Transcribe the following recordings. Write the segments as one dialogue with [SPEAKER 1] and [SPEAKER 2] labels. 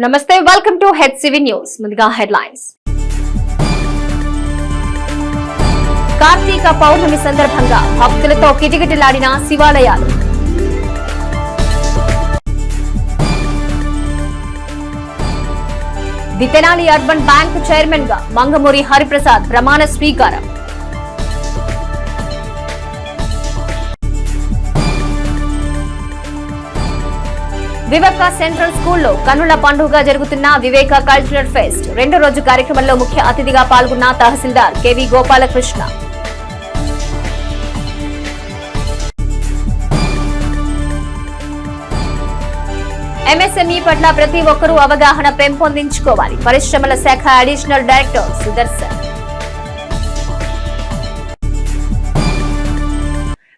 [SPEAKER 1] నమస్తే, welcome to HCV news. ముందుగా headlines. Karthika Pournami సందర్భంగా భక్తులతో కిటకిటలాడిన శివాలయాలు. The Tenali urban bank chairman గా మంగమూరి హరిప్రసాద్ ప్రమాణ స్వీకారం. వివేక సెంట్రల్ స్కూల్లో కన్నుల పండుగ జరుగుతున్న వివేక కల్చరల్ ఫెస్ట్ రెండో రోజు కార్యక్రమంలో ముఖ్య అతిథిగా పాల్గొన్న తహసీల్దార్ కెవి గోపాలకృష్ణ. ఎంఎస్ఎంఈ పట్ల ప్రతి ఒక్కరూ అవగాహన పెంపొందించుకోవాలి. పరిశ్రమల శాఖ అడిషనల్ డైరెక్టర్ సుదర్శన్.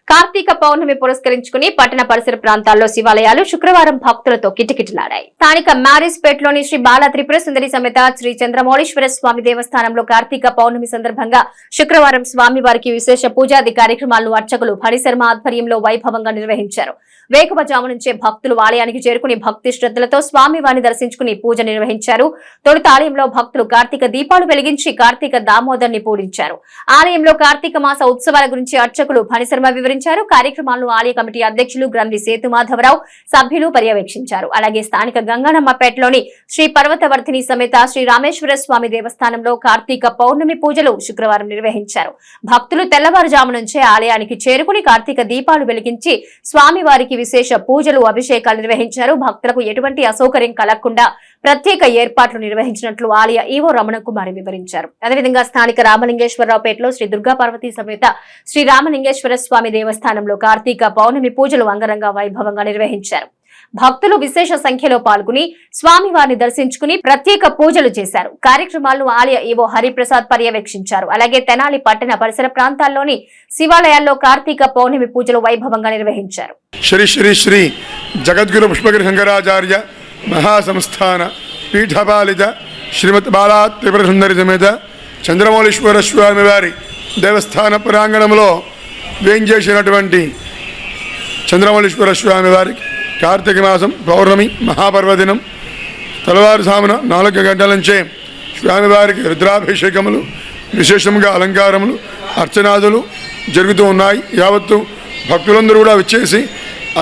[SPEAKER 1] కార్తీక పౌర్ణమి పురస్కరించుకుని పట్టణ పరిసర ప్రాంతాల్లో శివాలయాలు శుక్రవారం భక్తులతో కిటకిటలాడాయి. స్థానిక మ్యారేజ్పేటలోని శ్రీ బాల త్రిపుర సుందరి సమేత శ్రీ చంద్రమౌళీశ్వర స్వామి దేవస్థానంలో కార్తీక పౌర్ణమి సందర్భంగా శుక్రవారం స్వామివారికి విశేష పూజాది కార్యక్రమాలను అర్చకులు హరిశర్మ ఆధ్వర్యంలో వైభవంగా నిర్వహించారు. వేకువజాము నుంచే భక్తులు ఆలయానికి చేరుకుని భక్తి శ్రద్ధలతో స్వామివారిని దర్శించుకుని పూజ నిర్వహించారు. తొలుత ఆలయంలో భక్తులు కార్తీక దీపాలు వెలిగించి కార్తీక దామోదర్ని పూజించారు. ఆలయంలో కార్తీక మాస ఉత్సవాల గురించి అర్చకులు హరిశర్మ వివరించారు. కార్యక్రమాలను ఆలయ కమిటీ అధ్యక్షులు గ్రంథి సేతుమాధవరావు సభ్యులు పర్యవేక్షించారు. అలాగే స్థానిక గంగనమ్మపేటలోని శ్రీ పర్వతవర్ధిని సమేత శ్రీ రామేశ్వర స్వామి దేవస్థానంలో కార్తీక పౌర్ణమి పూజలు శుక్రవారం నిర్వహించారు. భక్తులు తెల్లవారుజాము నుంచే ఆలయానికి చేరుకుని కార్తీక దీపాలు వెలిగించి స్వామివారికి విశేష పూజలు అభిషేకాలు నిర్వహించారు. భక్తులకు ఎటువంటి అసౌకర్యం కలగకుండా ప్రత్యేక ఏర్పాట్లు నిర్వహించినట్లు ఆలయ ఈవో రమణ కుమారి వివరించారు. అదేవిధంగా స్థానిక రామలింగేశ్వరరావుపేటలో శ్రీ దుర్గా పార్వతీ సమేత శ్రీ రామలింగేశ్వర స్వామి దేవస్థానంలో కార్తీక పౌర్ణమి పూజలు అంగరంగ వైభవంగా నిర్వహించారు. భక్తులు విశేష సంఖ్యలో పాల్గొని స్వామివారిని దర్శించుకుని ప్రత్యేక పూజలు చేశారు. కార్యక్రమాలను ఆలయ ఈవో హరిప్రసాద్ పర్యవేక్షించారు. అలాగే తెనాలి పట్టణ పరిసర ప్రాంతాల్లోని శివాలయాల్లో కార్తీక పౌర్ణమి పూజలు వైభవంగా నిర్వహించారు.
[SPEAKER 2] శ్రీ శ్రీ శ్రీ జగద్గురు పుష్పగిరి శంకరాచార్య మహాసంస్థాన పీఠపాలిత శ్రీమత్ బాలా త్రిపుర సుందరి సమేత చంద్రమౌళీశ్వర స్వామి వారి దేవస్థాన ప్రాంగణంలో వేంచేసినటువంటి చంద్రమౌళీశ్వర స్వామి వారికి కార్తీక మాసం పౌర్ణమి మహాపర్వదినం తెల్లవారుజామున 4 గంటల నుంచే స్వామివారికి రుద్రాభిషేకములు విశేషంగా అలంకారములు అర్చనాదులు జరుగుతూ ఉన్నాయి. యావత్తు భక్తులందరూ కూడా వచ్చేసి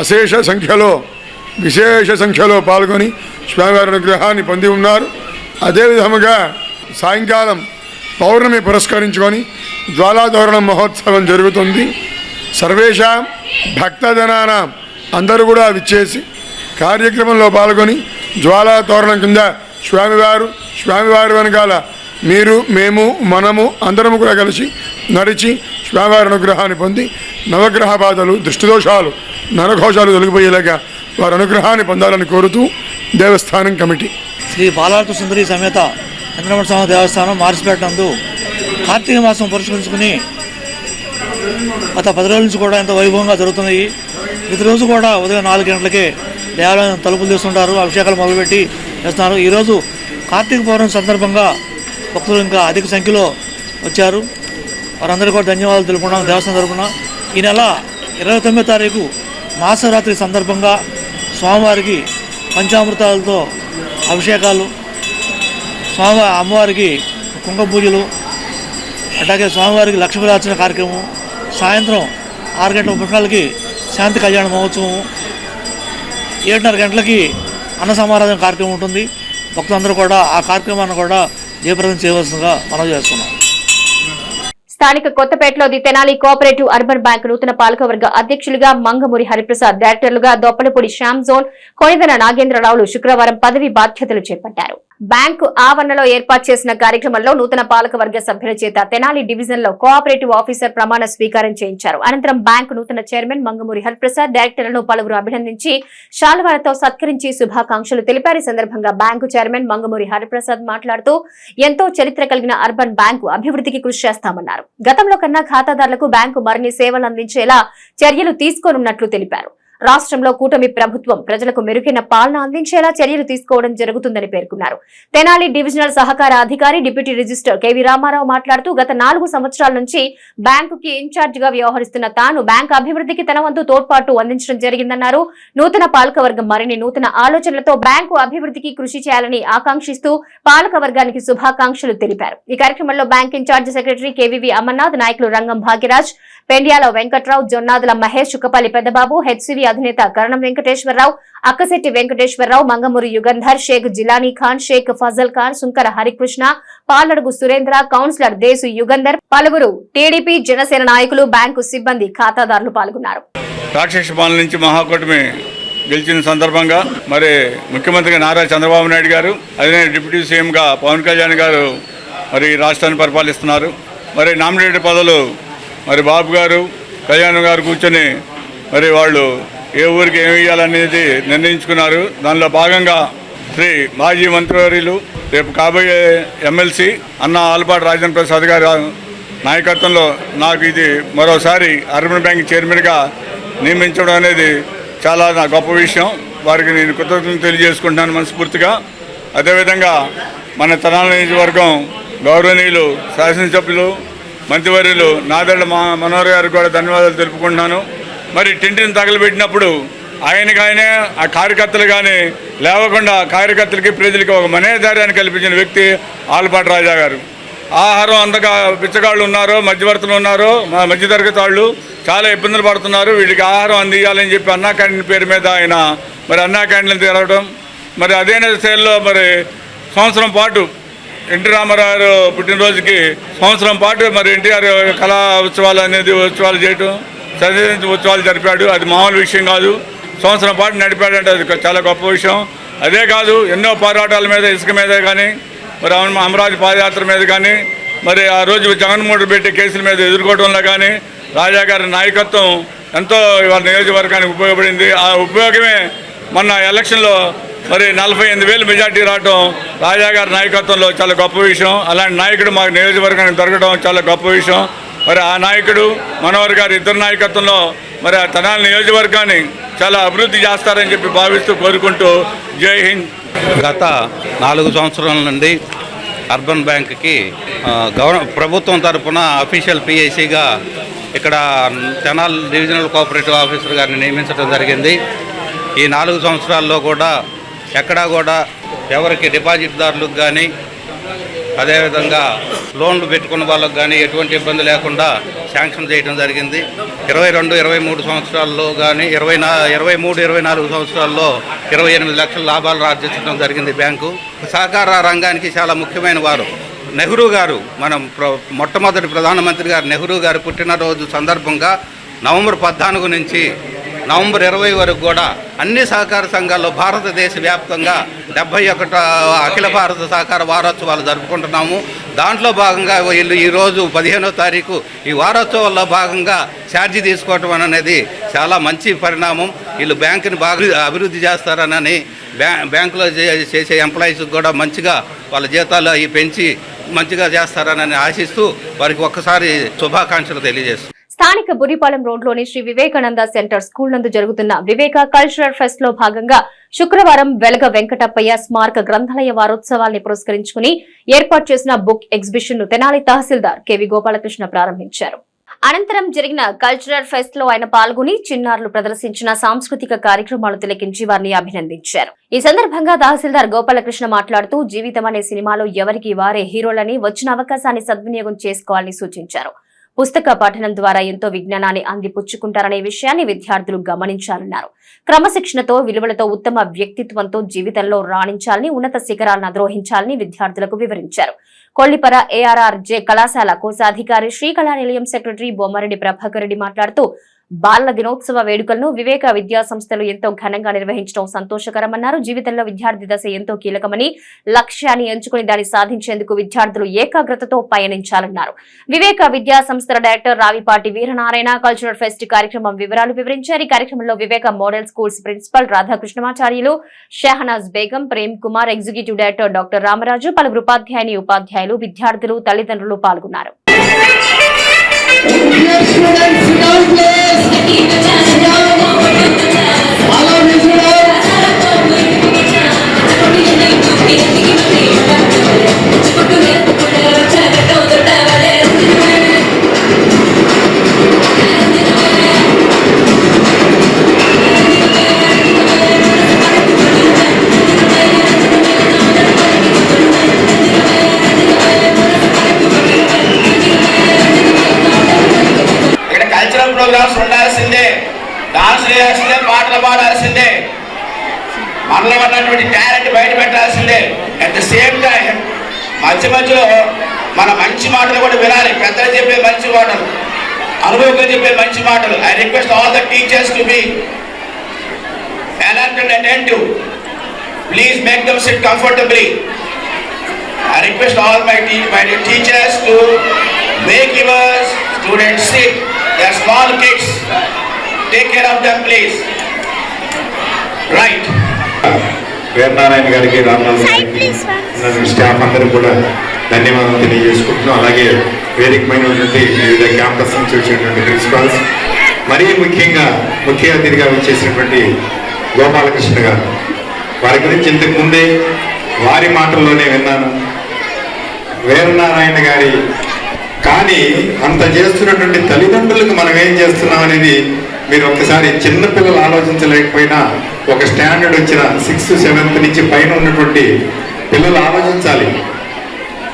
[SPEAKER 2] అశేష సంఖ్యలో విశేష సంఖ్యలో పాల్గొని స్వామివారి అనుగ్రహాన్ని పొంది ఉన్నారు. అదేవిధముగా సాయంకాలం పౌర్ణమి పురస్కరించుకొని జ్వాలాతోరణం మహోత్సవం జరుగుతుంది. సర్వేషాం భక్తజనానాం అందరూ కూడా విచ్చేసి కార్యక్రమంలో పాల్గొని జ్వాలాతోరణం కింద స్వామివారి వెనకాల మీరు మేము మనము అందరము కూడా కలిసి నడిచి స్వామివారి అనుగ్రహాన్ని పొంది నవగ్రహ బాధలు దృష్టిదోషాలు నరఘోషాలు తొలగిపోయేలాగా వారి అనుగ్రహాన్ని పొందాలని కోరుతూ దేవస్థానం కమిటీ
[SPEAKER 3] శ్రీ బాలాత్రిపుర సుందరి సమేత చంద్రమౌళి స్వామి దేవస్థానం మార్చిపేట నందు కార్తీక మాసం పురస్కరించుకుని గత 10 రోజుల నుంచి కూడా ఎంతో వైభవంగా జరుగుతున్నాయి. ప్రతిరోజు కూడా ఉదయం 4 గంటలకే దేవాలయం తలుపులు తీస్తుంటారు, అభిషేకాలు మొదలుపెట్టి చేస్తున్నారు. ఈరోజు కార్తీక పౌర్ణమి సందర్భంగా భక్తులు ఇంకా అధిక సంఖ్యలో వచ్చారు. వారందరికీ కూడా ధన్యవాదాలు తెలుపుకున్నాం. దేవస్థానం తరపున ఈ నెల 29వ తారీఖు మాసరాత్రి సందర్భంగా స్వామివారికి పంచామృతాలతో అభిషేకాలు, అమ్మవారికి కుంకుమ పూజలు, అట్లాగే స్వామివారికి లక్ష్మీరార్చన కార్యక్రమం, సాయంత్రం 6 గంటల 30 నిమిషాలకి శాంతి కళ్యాణ మహోత్సవం, 7:30 గంటలకి అన్న సమారాధన కార్యక్రమం ఉంటుంది. భక్తులందరూ కూడా ఆ కార్యక్రమాన్ని కూడా జయప్రదం చేయవలసిందిగా మనవి చేస్తున్నాం.
[SPEAKER 1] స్థానిక కొత్తపేటలో the Tenali cooperative urban bank నూతన పాలకవర్గ అధ్యక్షులుగా మంగమూరి హరిప్రసాద్, డైరెక్టర్లుగా దొప్పలపూడి శ్యామ్ జోన్, కొనిదెన నాగేంద్రరావులు శుక్రవారం పదవి బాధ్యతలు చేపట్టారు. బ్యాంకు ఆవరణలో ఏర్పాటు చేసిన కార్యక్రమంలో నూతన పాలకవర్గ సభ్యుల చేత తెనాలి డివిజన్ లో కోఆపరేటివ్ ఆఫీసర్ ప్రమాణ స్వీకారం చేయించారు. అనంతరం బ్యాంకు నూతన చైర్మన్ మంగమూరి హరిప్రసాద్, డైరెక్టర్లను పలువురు అభినందించి శాలువాలతో సత్కరించి శుభాకాంక్షలు తెలిపారు. ఈ సందర్భంగా బ్యాంకు చైర్మన్ మంగమూరి హరిప్రసాద్ మాట్లాడుతూ ఎంతో చరిత్ర కలిగిన అర్బన్ బ్యాంకు అభివృద్ధికి కృషి చేస్తామన్నారు. గతంలో కన్నా ఖాతాదారులకు బ్యాంకు మరిన్ని సేవలు అందించేలా చర్యలు తీసుకోనున్నట్లు తెలిపారు. రాష్ట్రంలో కూటమి ప్రభుత్వం ప్రజలకు మెరుగైన పాలన అందించేలా చర్యలు తీసుకోవడం జరుగుతుందని పేర్కొన్నారు. తెనాలి డివిజనల్ సహకార అధికారి డిప్యూటీ రిజిస్టర్ కెవి రామారావు మాట్లాడుతూ గత 4 సంవత్సరాల నుంచి బ్యాంకుకి ఇన్ఛార్జ్ గా వ్యవహరిస్తున్న తాను బ్యాంకు అభివృద్ధికి తన వంతు తోడ్పాటు అందించడం జరిగిందన్నారు. నూతన పాలకవర్గం మరిన్ని నూతన ఆలోచనలతో బ్యాంకు అభివృద్ధికి కృషి చేయాలని ఆకాంక్షిస్తూ పాలకవర్గానికి శుభాకాంక్షలు తెలిపారు. ఈ కార్యక్రమంలో bank incharge secretary KVV Amarnath, నాయకులు రంగం భాగ్యరాజ్, పెండ్యాల వెంకట్రావు, జొన్నాదుల మహేష్, చుక్కపల్లి పెద్దబాబు, హెచ్సివి అధినేత కరణం వెంకటేశ్వరరావు, అక్కశెట్టి వెంకటేశ్వరరావు, మంగమూరి యుగంధర్, షేక్ జిలానీ ఖాన్, షేక్ ఫజల్ ఖాన్, సుంకర హరికృష్ణ, పాలడుగు సురేంద్ర, కౌన్సిలర్ దేశు యుగంధర్, పలువురు టీడీపీ జనసేన నాయకులు, బ్యాంకు సిబ్బంది, ఖాతాదారులు పాల్గొన్నారు.
[SPEAKER 4] రాక్షస పాలన నుంచి మహాకూటమి గెలిచిన సందర్భంగా మరి ముఖ్యమంత్రిగా నారా చంద్రబాబు నాయుడు గారు, అదే డిప్యూటీ సీఎంగా పవన్ కళ్యాణ్ గారు మరి రాష్ట్రాన్ని పరిపాలిస్తున్నారు. మరి నామినేటెడ్ పదవులు మరి బాబు గారు, కళ్యాణ్ గారు కూర్చొని మరి వాళ్ళు ఏ ఊరికి ఏమి ఇవ్వాలనేది నిర్ణయించుకున్నారు. దానిలో భాగంగా శ్రీ మాజీ మంత్రివర్యులు, రేపు కాబోయే ఎమ్మెల్సీ అన్న ఆలపాటి రాజేంద్ర ప్రసాద్ గారి నాయకత్వంలో నాకు ఇది మరోసారి అర్బన్ బ్యాంక్ చైర్మన్గా నియమించడం అనేది చాలా నా గొప్ప విషయం. వారికి నేను కృతజ్ఞతలు తెలియజేసుకుంటున్నాను మనస్ఫూర్తిగా. అదేవిధంగా మన తెనాలి నియోజకవర్గం గౌరవనీయులు శాసనసభ్యులు మంత్రివర్యులు నాదెళ్ల మనోహర్ గారికి కూడా ధన్యవాదాలు తెలుపుకుంటున్నాను. మరి టింటిని తగలబెట్టినప్పుడు ఆయనగానే ఆ కార్యకర్తలు కానీ లేవకుండా కార్యకర్తలకి ప్రజలకి ఒక మనోధైర్యాన్ని కల్పించిన వ్యక్తి ఆలపాటి రాజా గారు. ఆహారం అందగా బిచ్చగాళ్ళు ఉన్నారో, మధ్యవర్తులు ఉన్నారో, మధ్యతరగతి వాళ్ళు చాలా ఇబ్బందులు పడుతున్నారు. వీళ్ళకి ఆహారం అందియాలని చెప్పి అన్నా క్యాంటీన్ పేరు మీద ఆయన మరి అన్నా క్యాంటీన్లు తిరగడం, మరి అదే శైలిలో మరి సంవత్సరం పాటు ఎన్టీ రామారావు పుట్టినరోజుకి సంవత్సరం పాటు మరి ఎన్టీఆర్ కళా ఉత్సవాలు అనేది ఉత్సవాలు చేయటం, చదివించి ఉత్సవాలు జరిపాడు. అది మామూలు విషయం కాదు. సంవత్సరం పాటు నడిపాడంటే అది చాలా గొప్ప విషయం. అదే కాదు, ఎన్నో పోరాటాల మీద, ఇసుక మీద కానీ, మరి అమరావతి పాదయాత్ర మీద కానీ, మరి ఆ రోజు జగన్మోహన్ రెడ్డి కేసుల మీద ఎదుర్కోవడంలో కానీ రాజా గారి నాయకత్వం ఎంతో వాళ్ళ నియోజకవర్గానికి ఉపయోగపడింది. ఆ ఉపయోగమే మొన్న ఎలక్షన్లో మరి 48,000 మెజార్టీ రావడం రాజా గారి నాయకత్వంలో చాలా గొప్ప విషయం. అలాంటి నాయకుడు మాకు నియోజకవర్గానికి దొరకడం చాలా గొప్ప విషయం. మరి ఆ నాయకుడు మనోహర్ గారి ఇద్దరు నాయకత్వంలో మరి ఆ తెనాలి నియోజకవర్గాన్ని చాలా అభివృద్ధి చేస్తారని చెప్పి భావిస్తూ కోరుకుంటూ జై హింద్.
[SPEAKER 5] గత 4 సంవత్సరాల నుండి అర్బన్ బ్యాంక్కి ప్రభుత్వం తరఫున అఫీషియల్ పిఐసిగా ఇక్కడ తెనాలి డివిజనల్ కోఆపరేటివ్ ఆఫీసర్ గారిని నియమించడం జరిగింది. ఈ 4 సంవత్సరాల్లో కూడా ఎక్కడా కూడా ఎవరికి డిపాజిట్దారులకు కానీ, అదేవిధంగా లోన్లు పెట్టుకున్న వాళ్ళకు కానీ ఎటువంటి ఇబ్బంది లేకుండా శాంక్షన్ చేయడం జరిగింది. 22-23 సంవత్సరాల్లో కానీ 23-24 సంవత్సరాల్లో 28 లక్షల లాభాలు ఆర్జించడం జరిగింది. బ్యాంకు సహకార రంగానికి చాలా ముఖ్యమైన వారు నెహ్రూ గారు. మనం మొట్టమొదటి ప్రధానమంత్రి గారు నెహ్రూ గారు పుట్టినరోజు సందర్భంగా నవంబర్ 14 నుంచి నవంబర్ 20 వరకు కూడా అన్ని సహకార సంఘాల్లో భారతదేశ వ్యాప్తంగా 71వ అఖిల భారత సహకార వారోత్సవాలు జరుపుకుంటున్నాము. దాంట్లో భాగంగా వీళ్ళు ఈరోజు 15వ తారీఖు ఈ వారోత్సవాల్లో భాగంగా ఛార్జీ తీసుకోవటం అనేది చాలా మంచి పరిణామం. వీళ్ళు బ్యాంకుని బాగా అభివృద్ధి చేస్తారనని బ్యాంకులో చేసే ఎంప్లాయీస్కి కూడా మంచిగా వాళ్ళ జీతాలు అవి పెంచి మంచిగా చేస్తారని ఆశిస్తూ వారికి ఒక్కసారి శుభాకాంక్షలు తెలియజేస్తాం.
[SPEAKER 1] స్థానిక బురిపాలెం రోడ్లోని శ్రీ వివేకానంద సెంటర్ స్కూల్ నందు జరుగుతున్న వివేక కల్చరల్ ఫెస్ట్ లో భాగంగా శుక్రవారం వెలగ వెంకటప్పయ్య స్మారక గ్రంథాలయ వారోత్సవాల్ని పురస్కరించుకుని ఏర్పాటు చేసిన బుక్ ఎగ్జిబిషన్ ను తెనాలి తహసీల్దార్ కెవి గోపాలకృష్ణ ప్రారంభించారు. అనంతరం జరిగిన కల్చరల్ ఫెస్ట్ లో ఆయన పాల్గొని చిన్నారులు ప్రదర్శించిన సాంస్కృతిక కార్యక్రమాలు తిలకించి వారిని అభినందించారు. ఈ సందర్భంగా తహసీల్దార్ గోపాలకృష్ణ మాట్లాడుతూ జీవితం అనే సినిమాలో ఎవరికి వారే హీరోలని వచ్చిన అవకాశాన్ని సద్వినియోగం చేసుకోవాలని సూచించారు. పుస్తక పఠనం ద్వారా ఎంతో విజ్ఞానాన్ని అందిపుచ్చుకుంటారనే విషయాన్ని విద్యార్థులు గమనించాలన్నారు. క్రమశిక్షణతో, విలువలతో, ఉత్తమ వ్యక్తిత్వంతో జీవితంలో రాణించాలని, ఉన్నత శిఖరాలను అధిరోహించాలని విద్యార్థులకు వివరించారు. కొల్లిపర ARRJ కళాశాల కోశాధికారి శ్రీకళా నిలయం సెక్రటరీ బొమ్మరెడ్డి ప్రభాకర్ రెడ్డి మాట్లాడుతూ బాలల దినోత్సవ వేడుకలను వివేక విద్యా సంస్థలు ఎంతో ఘనంగా నిర్వహించడం సంతోషకరమన్నారు. జీవితంలో విద్యార్థి దశ ఎంతో కీలకమని, లక్ష్యాన్ని ఎంచుకుని దాన్ని సాధించేందుకు విద్యార్థులు ఏకాగ్రతతో పయనించాలన్నారు. వివేక విద్యా సంస్థల director Ravipati Veeranarayana cultural fest కార్యక్రమం వివరాలు వివరించారు. ఈ కార్యక్రమంలో Viveka model schools principal Radhakrishnamacharyulu, Shahnaz Begum, Prem Kumar, executive director doctor Ramaraju, పలువురు ఉపాధ్యాయులు, విద్యార్థులు, తల్లిదండ్రులు పాల్గొన్నారు.
[SPEAKER 6] Dear students, sit down please. ఉన్నటువంటి టాలెంట్ బయట పెట్టాల్సిందే. అట్ ద సేమ్ టైం మధ్యలో మన మంచి మాటలు కూడా వినాలి. పెద్దలు చెప్పే మంచి మాటలు, అనుభవంగా చెప్పే మంచి మాటలు. I request all the teachers to be alert and attentive. Please make them sit comfortably. I request all my teachers to make your students sit. They are small kids. Take care of them, please. Right.
[SPEAKER 7] Veeranarayana గారికి, రామరాజు గారికి, staff అందరికీ కూడా ధన్యవాదాలు తెలియజేసుకుంటున్నాం. అలాగే వేదికమైనటువంటి వివిధ campus నుంచి వచ్చినటువంటి ప్రిన్సిపాల్స్, మరీ ముఖ్యంగా ముఖ్య అతిథిగా వచ్చేసినటువంటి గోపాలకృష్ణ గారు, వారి గురించి ఇంతకు ముందే వారి మాటల్లోనే విన్నాను. వీరనారాయణ గారి కానీ అంత చేస్తున్నటువంటి తల్లిదండ్రులకు మనం ఏం చేస్తున్నాం అనేది మీరు ఒక్కసారి చిన్నపిల్లలు ఆలోచించలేకపోయినా ఒక స్టాండర్డ్ వచ్చిన 6th 7th నుంచి పైన ఉన్నటువంటి పిల్లలు ఆలోచించాలి.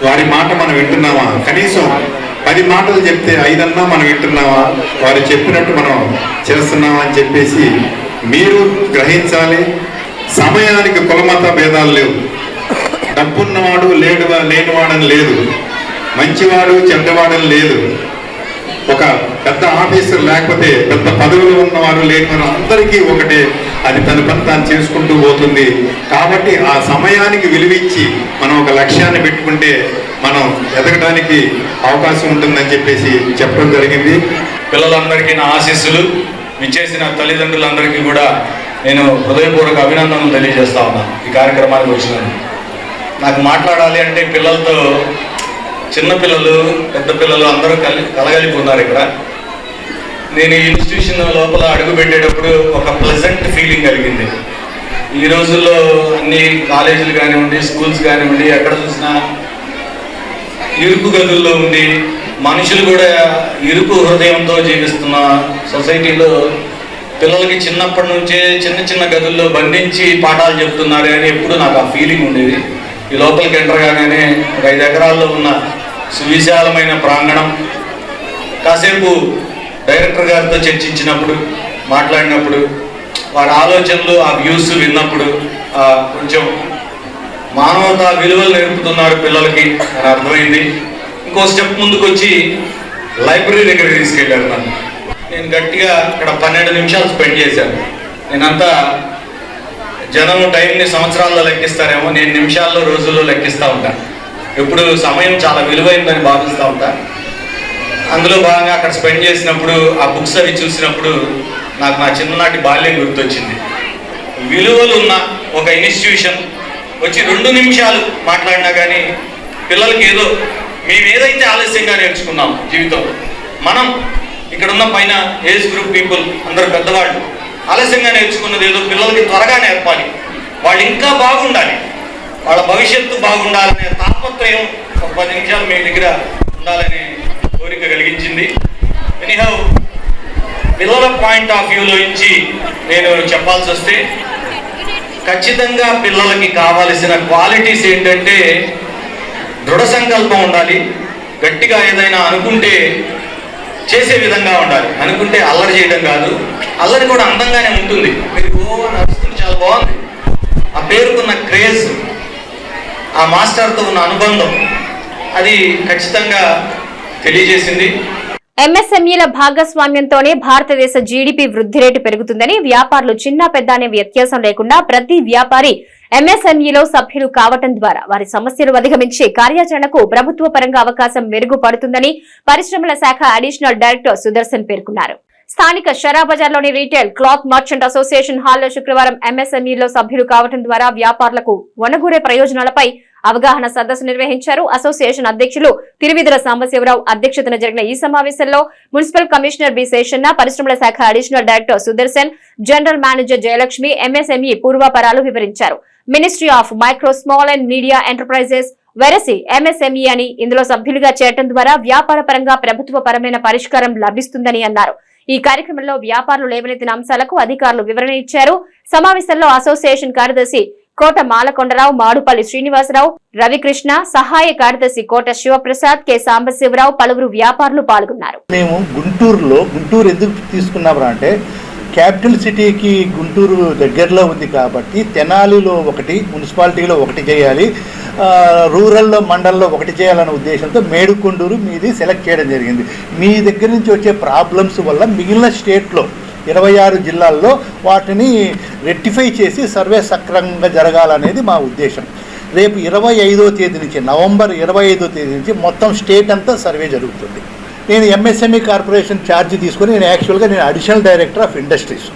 [SPEAKER 7] వారి మాట మనం వింటున్నామా? కనీసం 10 మాటలు చెప్తే 5 అన్నా మనం వింటున్నామా? వారు చెప్పినట్టు మనం చేస్తున్నామా అని చెప్పేసి మీరు గ్రహించాలి. సమయానికి కులమత భేదాలు లేవు. డబ్బున్నవాడు లేనివాడని లేదు, మంచివాడు చెడ్డవాడని లేదు. ఒక పెద్ద ఆఫీసర్ లేకపోతే పెద్ద పదవులు ఉన్నవారు లేనివారు అందరికీ ఒకటే. అది తన పని తాను చేసుకుంటూ పోతుంది. కాబట్టి ఆ సమయానికి విలువించి మనం ఒక లక్ష్యాన్ని పెట్టుకుంటే మనం ఎదగడానికి అవకాశం ఉంటుందని చెప్పేసి చెప్పడం జరిగింది.
[SPEAKER 8] పిల్లలందరికీ నా ఆశీస్సులు. విచ్చేసిన తల్లిదండ్రులందరికీ కూడా నేను హృదయపూర్వక అభినందనలు తెలియజేస్తా ఉన్నాను. ఈ కార్యక్రమానికి వచ్చినందుకు నాకు మాట్లాడాలి అంటే పిల్లలతో, చిన్నపిల్లలు పెద్ద పిల్లలు అందరూ కలగలిపి ఉన్నారు ఇక్కడ. నేను ఈ ఇన్స్టిట్యూషన్ లోపల అడుగు పెట్టేటప్పుడు ఒక ప్లెజెంట్ ఫీలింగ్ కలిగింది. ఈ రోజుల్లో అన్ని కాలేజీలు కానివ్వండి, స్కూల్స్ కానివ్వండి, ఎక్కడ చూసినా ఇరుకు గదుల్లో ఉండి మనుషులు కూడా ఇరుకు హృదయంతో జీవిస్తున్న సొసైటీలో పిల్లలకి చిన్నప్పటి నుంచే చిన్న చిన్న గదుల్లో బంధించి పాఠాలు చెప్తున్నారు అని ఎప్పుడు నాకు ఆ ఫీలింగ్ ఉండేది. ఈ లోపలికి ఎంటర్ కాగానే ఒక 5 ఎకరాల్లో ఉన్న సువిశాలమైన ప్రాంగణం, కాసేపు డైరెక్టర్ గారితో చర్చించినప్పుడు, మాట్లాడినప్పుడు, వారి ఆలోచనలు, ఆ వ్యూస్ విన్నప్పుడు కొంచెం మానవతా విలువలు నేర్పుతున్నారు పిల్లలకి అని అర్థమైంది. ఇంకో స్టెప్ ముందుకు వచ్చి లైబ్రరీ దగ్గరికి తీసుకెళ్ళారు నన్ను. నేను గట్టిగా ఇక్కడ 12 నిమిషాలు స్పెండ్ చేశాను. నేనంతా జనం టైంని సంవత్సరాల్లో లెక్కిస్తారేమో, నేను నిమిషాల్లో, రోజుల్లో లెక్కిస్తూ ఉంటాను. ఎప్పుడు సమయం చాలా విలువైందని భావిస్తూ ఉంటాను. అందులో భాగంగా అక్కడ స్పెండ్ చేసినప్పుడు ఆ బుక్స్ అవి చూసినప్పుడు నాకు నా చిన్ననాటి బాల్యం గుర్తొచ్చింది. విలువలు ఉన్న ఒక ఇన్స్టిట్యూషన్ వచ్చి 2 నిమిషాలు మాట్లాడినా కానీ పిల్లలకి ఏదో మేము ఏదైతే ఆలస్యంగా నేర్చుకున్నాం జీవితంలో, మనం ఇక్కడున్న పైన ఏజ్ గ్రూప్ పీపుల్ అందరూ పెద్దవాళ్ళు ఆలస్యంగా నేర్చుకున్నది ఏదో పిల్లలకి త్వరగా నేర్పాలి, వాళ్ళు ఇంకా బాగుండాలి, వాళ్ళ భవిష్యత్తు బాగుండాలనే తాపత్రయం ఒక 10 నిమిషాలు మీ దగ్గర ఉండాలనే కోరిక కలిగించింది. ఎనీహౌ పిల్లల పాయింట్ ఆఫ్ వ్యూలో నుంచి నేను చెప్పాల్సి వస్తే ఖచ్చితంగా పిల్లలకి కావాల్సిన క్వాలిటీస్ ఏంటంటే దృఢ సంకల్పం ఉండాలి, గట్టిగా ఏదైనా అనుకుంటే చేసే విధంగా ఉండాలి. అనుకుంటే అల్లరి చేయడం కాదు, అల్లరి కూడా అందంగానే ఉంటుంది. మీరు నడుస్తుంది చాలా బాగుంది. ఆ పేరుకున్న క్రేజ్, ఆ మాస్టర్తో ఉన్న అనుబంధం అది ఖచ్చితంగా తెలియజేసింది.
[SPEAKER 1] ఎంఎస్ఎంఈల భాగస్వామ్యంతోనే భారతదేశ జీడీపీ వృద్ధి రేటు పెరుగుతుందని, వ్యాపారులు చిన్న పెద్ద అనే వ్యత్యాసం లేకుండా ప్రతి వ్యాపారి ఎంఎస్ఎంఈలో సభ్యులు కావటం ద్వారా వారి సమస్యలు అధిగమించే కార్యాచరణకు ప్రభుత్వ పరంగా అవకాశం మెరుగుపడుతుందని పరిశ్రమల శాఖ అడిషనల్ డైరెక్టర్ సుదర్శన్ పేర్కొన్నారు. స్థానిక షరాబజార్లోని రీటైల్ క్లాత్ మర్చెంట్ అసోసియేషన్ హాల్లో శుక్రవారం ఎంఎస్ఎంఈలో సభ్యులు కావటం ద్వారా వ్యాపారులకు వనగూరే ప్రయోజనాలపై అవగాహన సదస్సు నిర్వహించారు. అసోసియేషన్ అధ్యక్షులు తిరువిధుల సాంబశివరావు అధ్యక్షతన జరిగిన ఈ సమావేశంలో మున్సిపల్ కమిషనర్ బి శేషన్న, పరిశ్రమల శాఖ additional director Sudarshan, general manager Jayalakshmi MSME పూర్వాపరాలు వివరించారు. Ministry of micro, small and media enterprises వెరసి ఎంఎస్ఎంఈ అని ఇందులో సభ్యులుగా చేరటం ద్వారా వ్యాపార పరంగా ప్రభుత్వ పరమైన పరిష్కారం లభిస్తుందని అన్నారు. ఈ కార్యక్రమంలో వ్యాపారులు లేవనెత్తిన అంశాలకు అధికారులు వివరణ ఇచ్చారు. సమావేశంలో అసోసియేషన్ కార్యదర్శి కోట మాలకొండరావు, మాడుపల్లి శ్రీనివాసరావు, రవికృష్ణ, సహాయ కార్యదర్శి కోట శివప్రసాద్, కె సాంబశివరావు, పలువురు వ్యాపారులు పాల్గొన్నారు.
[SPEAKER 9] మేము గుంటూరు ఎందుకు తీసుకున్నాం అంటే క్యాపిటల్ సిటీకి గుంటూరు దగ్గరలో ఉంది కాబట్టి తెనాలిలో ఒకటి, మున్సిపాలిటీలో ఒకటి చేయాలి, రూరల్లో మండలంలో ఒకటి చేయాలనే ఉద్దేశంతో మేడుకొండూరు మీది సెలెక్ట్ చేయడం జరిగింది. మీ దగ్గర నుంచి వచ్చే ప్రాబ్లమ్స్ వల్ల మిగిలిన స్టేట్లో 26 జిల్లాల్లో వాటిని రెక్టిఫై చేసి సర్వే సక్రమంగా జరగాలనేది మా ఉద్దేశం. రేపు 25వ తేదీ నుంచి, నవంబర్ 25వ తేదీ నుంచి మొత్తం స్టేట్ అంతా సర్వే జరుగుతుంది. నేను ఎంఎస్ఎంఈ కార్పొరేషన్ ఛార్జ్ తీసుకొని నేను additional director of industries.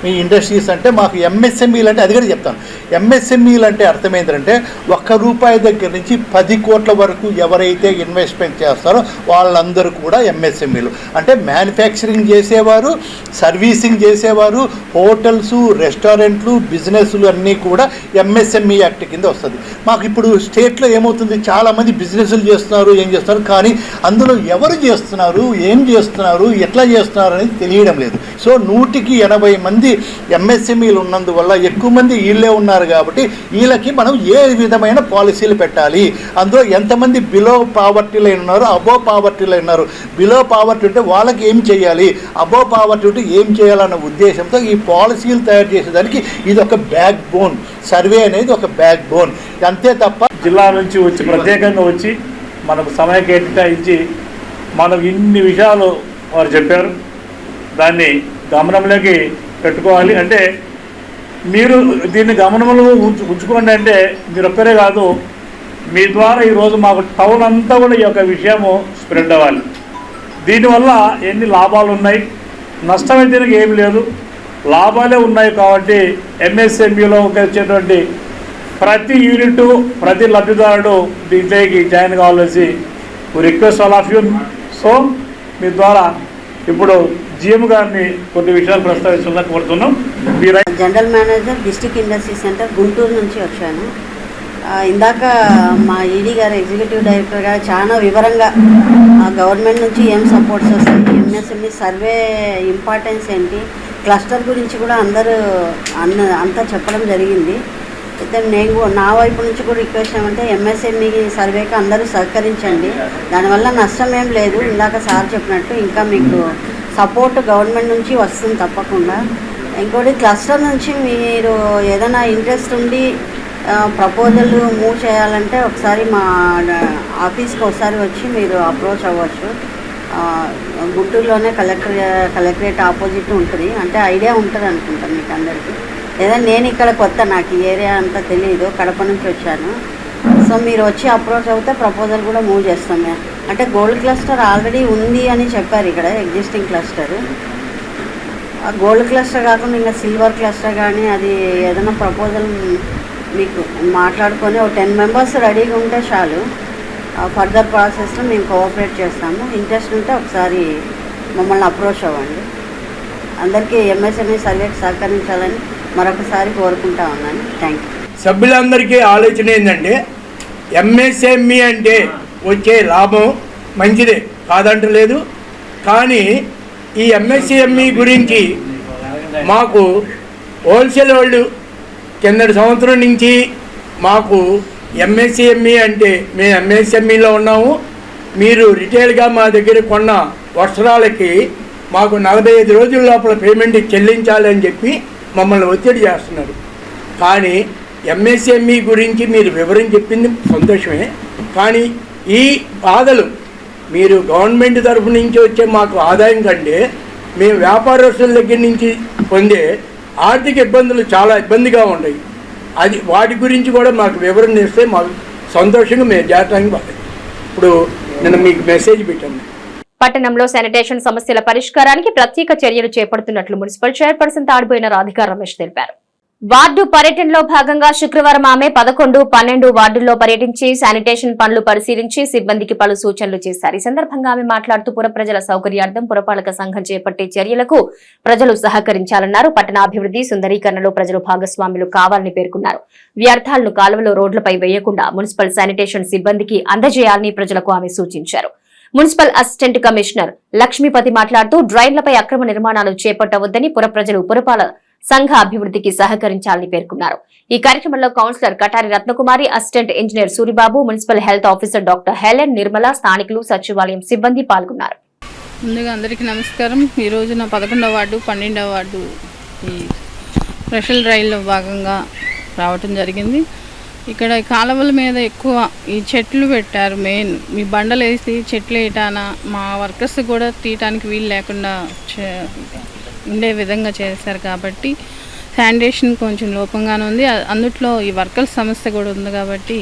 [SPEAKER 9] Me industries అంటే మాకు ఎంఎస్ఎంఈలు అంటే అది కూడా చెప్తాను. ఎంఎస్ఎంఈలు అంటే అర్థం ఏంటంటే ₹1 దగ్గర నుంచి 10 కోట్ల వరకు ఎవరైతే ఇన్వెస్ట్మెంట్ చేస్తారో వాళ్ళందరూ కూడా ఎంఎస్ఎంఈలు. అంటే మ్యానుఫ్యాక్చరింగ్ చేసేవారు, సర్వీసింగ్ చేసేవారు, హోటల్స్, రెస్టారెంట్లు, బిజినెస్లు అన్నీ కూడా ఎంఎస్ఎంఈ యాక్ట్ కింద వస్తుంది. మాకు ఇప్పుడు స్టేట్లో ఏమవుతుంది, చాలామంది బిజినెస్లు చేస్తున్నారు, ఏం చేస్తున్నారు, కానీ అందులో ఎవరు చేస్తున్నారు, ఏం చేస్తున్నారు, ఎట్లా చేస్తున్నారు అనేది తెలియడం లేదు. సో 100కి 80 మంది ఎంఎస్ఎంఈలు ఉన్నందువల్ల ఎక్కువ మంది వీళ్ళే ఉన్నారు కాబట్టి వీళ్ళకి మనం ఏ విధమైన పాలసీలు పెట్టాలి, అందులో ఎంతమంది బిలో పావర్టీ లైన్ ఉన్నారు, అబో పావర్టీ లైన్ ఉన్నారు. బిలో పావర్టీ ఉంటే వాళ్ళకి ఏం చేయాలి, అబో పావర్టీ ఉంటే ఏం చేయాలన్న ఉద్దేశంతో ఈ పాలసీలు తయారు చేసేదానికి ఇది ఒక బ్యాక్ బోన్. సర్వే అనేది ఒక బ్యాక్ బోన్, అంతే తప్ప
[SPEAKER 3] జిల్లా నుంచి వచ్చి ప్రత్యేకంగా వచ్చి మనకు సమయం కేటాయించి మనకు ఇన్ని విషయాలు వారు చెప్పారు. దాన్ని గమనంలోకి పెట్టుకోవాలి. అంటే మీరు దీన్ని గమనంలో ఉంచుకోండి. అంటే మీరు ఒక్కరే కాదు, మీ ద్వారా ఈరోజు మాకు టౌన్ అంతా కూడా ఈ యొక్క విషయము స్ప్రెడ్ అవ్వాలి. దీనివల్ల ఎన్ని లాభాలు ఉన్నాయి, నష్టమైతే ఏమి లేదు, లాభాలే ఉన్నాయి. కాబట్టి ఎంఎస్ఎంఈలో వచ్చేటువంటి ప్రతి యూనిట్, ప్రతి లబ్ధిదారుడు దీంట్లోకి జాయిన్ కావాల్సి request all of you. So మీ ద్వారా ఇప్పుడు జిఎం గారిని కొన్ని విషయాలు ప్రస్తావిస్తున్నా కోరుతున్నాం.
[SPEAKER 10] General manager district industry centre Guntur నుంచి వచ్చాను. ఇందాక మా ఈడీ గారు, ఎగ్జిక్యూటివ్ డైరెక్టర్ గారు చాలా వివరంగా గవర్నమెంట్ నుంచి ఏం సపోర్ట్స్ వస్తాయి, ఎంఎస్ఎంఈ సర్వే ఇంపార్టెన్స్ ఏంటి, క్లస్టర్ గురించి కూడా అంతా చెప్పడం జరిగింది. అయితే నేను నా వైపు నుంచి కూడా రిక్వెస్ట్ ఏమంటే ఎంఎస్ఎంఈ సర్వేకి అందరూ సహకరించండి. దానివల్ల నష్టం ఏం లేదు. ఇందాక సార్ చెప్పినట్టు ఇంకా మీకు సపోర్ట్ గవర్నమెంట్ నుంచి వస్తుంది తప్పకుండా. ఇంకోటి క్లస్టర్ నుంచి మీరు ఏదైనా ఇంట్రెస్ట్ ఉండి ప్రపోజల్ మూవ్ చేయాలంటే ఒకసారి మా ఆఫీస్కి ఒకసారి వచ్చి మీరు అప్రోచ్ అవ్వచ్చు. గుంటూరులోనే కలెక్టరేట్ ఆపోజిట్ ఉంటుంది. అంటే ఐడియా ఉంటుంది అనుకుంటాను మీకు అందరికీ. లేదా నేను ఇక్కడ కొత్త, నాకు ఈ ఏరియా అంతా తెలియదు, కడప నుంచి వచ్చాను. సో మీరు వచ్చి అప్రోచ్ అవుతే ప్రపోజల్ కూడా మూవ్ చేస్తాం. అంటే గోల్డ్ క్లస్టర్ ఆల్రెడీ ఉంది అని చెప్పారు ఇక్కడ, ఎగ్జిస్టింగ్ క్లస్టర్. ఆ గోల్డ్ క్లస్టర్ కాకుండా ఇంకా సిల్వర్ క్లస్టర్ కానీ అది ఏదైనా ప్రపోజల్ మీకు మాట్లాడుకొని ఒక 10 మెంబర్స్ రెడీగా ఉంటే చాలు. ఫర్దర్ ప్రాసెస్లో మేము కోఆపరేట్ చేస్తాము. ఇంట్రెస్ట్ ఉంటే ఒకసారి మమ్మల్ని అప్రోచ్ అవ్వండి. అందరికీ ఎంఎస్ఎంఈ సర్వేకి సహకరించాలని మరొకసారి కోరుకుంటా ఉన్నాను. Thank you.
[SPEAKER 11] సభ్యులందరికీ ఆలోచన ఏంటంటే ఎంఎస్ఎంఈ అంటే వచ్చే లాభం మంచిదే, కాదంటలేదు. కానీ ఈ ఎంఎస్ఎంఈ గురించి మాకు హోల్సేల్ వాళ్ళు కిందటి సంవత్సరం నుంచి మాకు ఎంఎస్ఎంఈ అంటే మేము ఎంఎస్ఎంఈలో ఉన్నాము, మీరు రిటైల్గా మా దగ్గర కొన్న వస్త్రాలకి మాకు 45 రోజుల లోపల పేమెంట్ చెల్లించాలని చెప్పి మమ్మల్ని ఒత్తిడి చేస్తున్నారు. కానీ ఎంఎస్ఎంఈ గురించి మీరు వివరం చెప్పింది సంతోషమే. కానీ ఈ బాధలు మీరు గవర్నమెంట్ తరఫు నుంచి వచ్చే మాకు ఆదాయం కంటే మేము వ్యాపారస్తుల దగ్గర నుంచి పొందే ఆర్థిక ఇబ్బందులు చాలా ఇబ్బందిగా ఉన్నాయి. అది వాటి గురించి కూడా మాకు వివరణ ఇస్తే మాకు సంతోషంగా మేము చేరడానికి బాగా. ఇప్పుడు నేను మీకు మెసేజ్ పెట్టాను.
[SPEAKER 1] పట్టణంలో శానిటేషన్ సమస్యల పరిష్కారానికి ప్రత్యేక చర్యలు చేపడుతున్నట్లు మున్సిపల్ చైర్పర్సన్ తాడిపోయిన రాధికా రమేష్ తెలిపారు. వార్డు పర్యటనలో భాగంగా శుక్రవారం ఆమె 11, 12 వార్డుల్లో పర్యటించి శానిటేషన్ పనులు పరిశీలించి సిబ్బందికి పలు సూచనలు చేశారు. ఈ సందర్భంగా ఆమె మాట్లాడుతూ పుర ప్రజల సౌకర్యార్థం పురపాలక సంఘం చేపట్టే చర్యలకు ప్రజలు సహకరించాలన్నారు. పట్టణాభివృద్ధి సుందరీకరణలో ప్రజలు భాగస్వాములు కావాలని పేర్కొన్నారు. వ్యర్థాలను కాలువలో రోడ్లపై వేయకుండా మున్సిపల్ శానిటేషన్ సిబ్బందికి అందజేయాలని ప్రజలకు ఆమె సూచించారు. మున్సిపల్ అసిస్టెంట్ కమిషనర్ లక్ష్మీపతి మాట్లాడుతూ డ్రైన్లపై అక్రమ నిర్మాణాలు చేపట్టవద్దని పుర ప్రజలు పురపాలక సంఘ అభివృద్ధికి సహకరించాలని పేర్కొన్నారు. ఈ కార్యక్రమంలో councillor Katari Ratnakumari, assistant engineer Suribabu, municipal health officer doctor Helen, Nirmala, స్థానికులు, సచివాలయం సిబ్బంది పాల్గొన్నారు.
[SPEAKER 12] ముందుగా అందరికీ నమస్కారం. ఈ రోజు నా 11వ వార్డు 12వ వార్డు ఈ స్పెషల్ రైల్లో భాగంగా రావటం జరిగింది. ఇక్కడ కాలువల మీద ఎక్కువ ఈ చెట్లు పెట్టారు. మెయిన్ ఈ బండలు వేసి చెట్లు వేయటాన మా వర్కర్స్ కూడా తీయటానికి వీలు లేకుండా ఉండే విధంగా చేశారు. కాబట్టి శానిటేషన్ కొంచెం లోపంగానే ఉంది. అందుట్లో ఈ వర్కర్స్ సమస్య కూడా ఉంది. కాబట్టి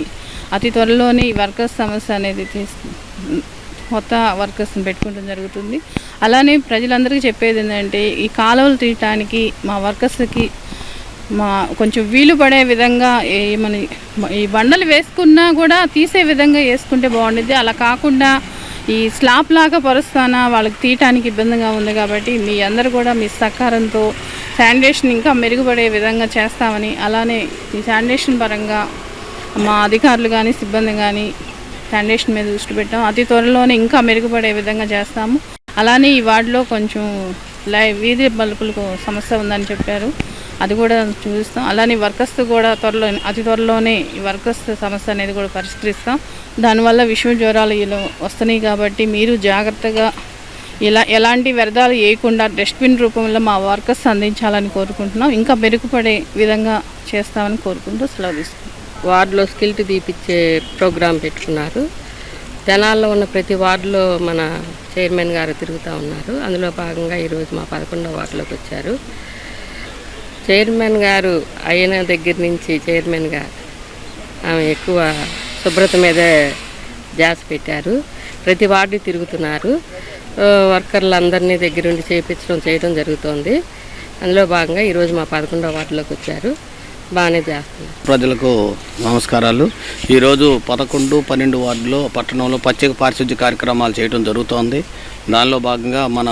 [SPEAKER 12] అతి త్వరలోనే ఈ వర్కర్స్ సమస్య అనేది కొత్త వర్కర్స్ని పెట్టుకోవడం జరుగుతుంది. అలానే ప్రజలందరికీ చెప్పేది ఏంటంటే ఈ కాలువలు తీయటానికి మా వర్కర్స్కి కొంచెం వీలు పడే విధంగా ఈ బండలు వేసుకున్నా కూడా తీసే విధంగా వేసుకుంటే బాగుంటుంది. అలా కాకుండా ఈ స్లాబ్ లాగా పరుస్తానా వాళ్ళకి తీయటానికి ఇబ్బందిగా ఉంది. కాబట్టి మీ అందరూ కూడా మీ సహకారంతో శానిటేషన్ ఇంకా మెరుగుపడే విధంగా చేస్తామని, అలానే ఈ శానిటేషన్ పరంగా మా అధికారులు కానీ సిబ్బంది కానీ శానిటేషన్ మీద దృష్టి పెట్టాం. అతి త్వరలోనే ఇంకా మెరుగుపడే విధంగా చేస్తాము. అలానే ఈ వార్డులో కొంచెం వీధి బల్బులకు సమస్య ఉందని చెప్పారు, అది కూడా చూపిస్తాం. అలానే వర్కర్స్ కూడా అతి త్వరలోనే ఈ వర్కర్స్ సమస్య అనేది కూడా పరిష్కరిస్తాం. దానివల్ల విషమ జ్వరాలు ఇలా వస్తున్నాయి. కాబట్టి మీరు జాగ్రత్తగా ఎలాంటి వ్యర్థాలు వేయకుండా డస్ట్బిన్ రూపంలో మా వర్కర్స్ అందించాలని కోరుకుంటున్నాం. ఇంకా మెరుగుపడే విధంగా చేస్తామని కోరుకుంటూ సెలవు తీసుకుంటాం.
[SPEAKER 13] వార్డులో స్కిల్ట్ తీపిచ్చే ప్రోగ్రాం పెట్టుకున్నారు. తెనాల్లో ఉన్న ప్రతి వార్డులో మన చైర్మన్ గారు తిరుగుతూ ఉన్నారు. అందులో భాగంగా ఈరోజు మా 11వ వార్డులోకి వచ్చారు. చైర్మన్ గారు అయిన దగ్గర నుంచి ఆమె ఎక్కువ శుభ్రత మీదే ధ్యాస పెట్టారు. ప్రతి వార్డు తిరుగుతున్నారు. వర్కర్లందరినీ దగ్గరుండి చేయడం జరుగుతోంది. అందులో భాగంగా ఈరోజు మా 11వ వార్డులోకి వచ్చారు. బాగానే చేస్తున్నారు.
[SPEAKER 14] ప్రజలకు నమస్కారాలు. ఈరోజు 11, 12 వార్డులో పట్టణంలో ప్రత్యేక పారిశుద్ధ్య కార్యక్రమాలు చేయడం జరుగుతోంది. దానిలో భాగంగా మన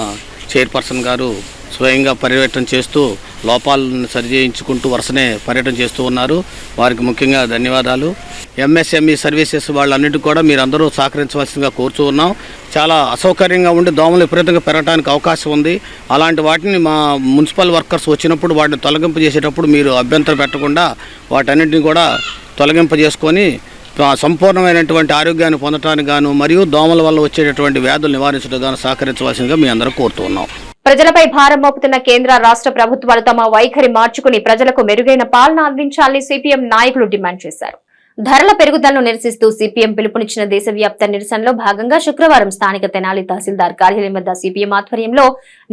[SPEAKER 14] చైర్పర్సన్ గారు స్వయంగా పర్యవేక్షణ చేస్తూ లోపాలను సరిచేయించుకుంటూ వరుసనే పర్యటన చేస్తూ ఉన్నారు. వారికి ముఖ్యంగా ధన్యవాదాలు. ఎంఎస్ఎంఈ సర్వీసెస్ వాళ్ళన్నిటికీ కూడా మీరందరూ సహకరించవలసిందిగా కోరుతూ ఉన్నాం. చాలా అసౌకర్యంగా ఉండి దోమలు విపరీతంగా పెరగడానికి అవకాశం ఉంది. అలాంటి వాటిని మా మున్సిపల్ వర్కర్స్ వచ్చినప్పుడు వాటిని తొలగింపు చేసేటప్పుడు మీరు అభ్యంతరం పెట్టకుండా వాటన్నింటినీ కూడా తొలగింపు చేసుకొని సంపూర్ణమైనటువంటి ఆరోగ్యాన్ని పొందడానికి గాను మరియు దోమల వల్ల వచ్చేటటువంటి వ్యాధులు నివారించడం గాను సహకరించవలసిందిగా మీ అందరూ కోరుతూ ఉన్నాం.
[SPEAKER 1] ప్రజలపై భారం మోపుతున్న కేంద్ర రాష్ట్ర ప్రభుత్వాలు తమ వైఖరి మార్చుకుని ప్రజలకు మెరుగైన పాలన అందించాలని సిపిఎం నాయకులు డిమాండ్ చేశారు. ధరల పెరుగుదలను నిరసిస్తూ సిపిఎం పిలుపునిచ్చిన దేశవ్యాప్త నిరసనలో భాగంగా శుక్రవారం స్థానిక తెనాలి తహసీల్దార్ కార్యాలయం వద్ద సిపిఎం ఆధ్వర్యంలో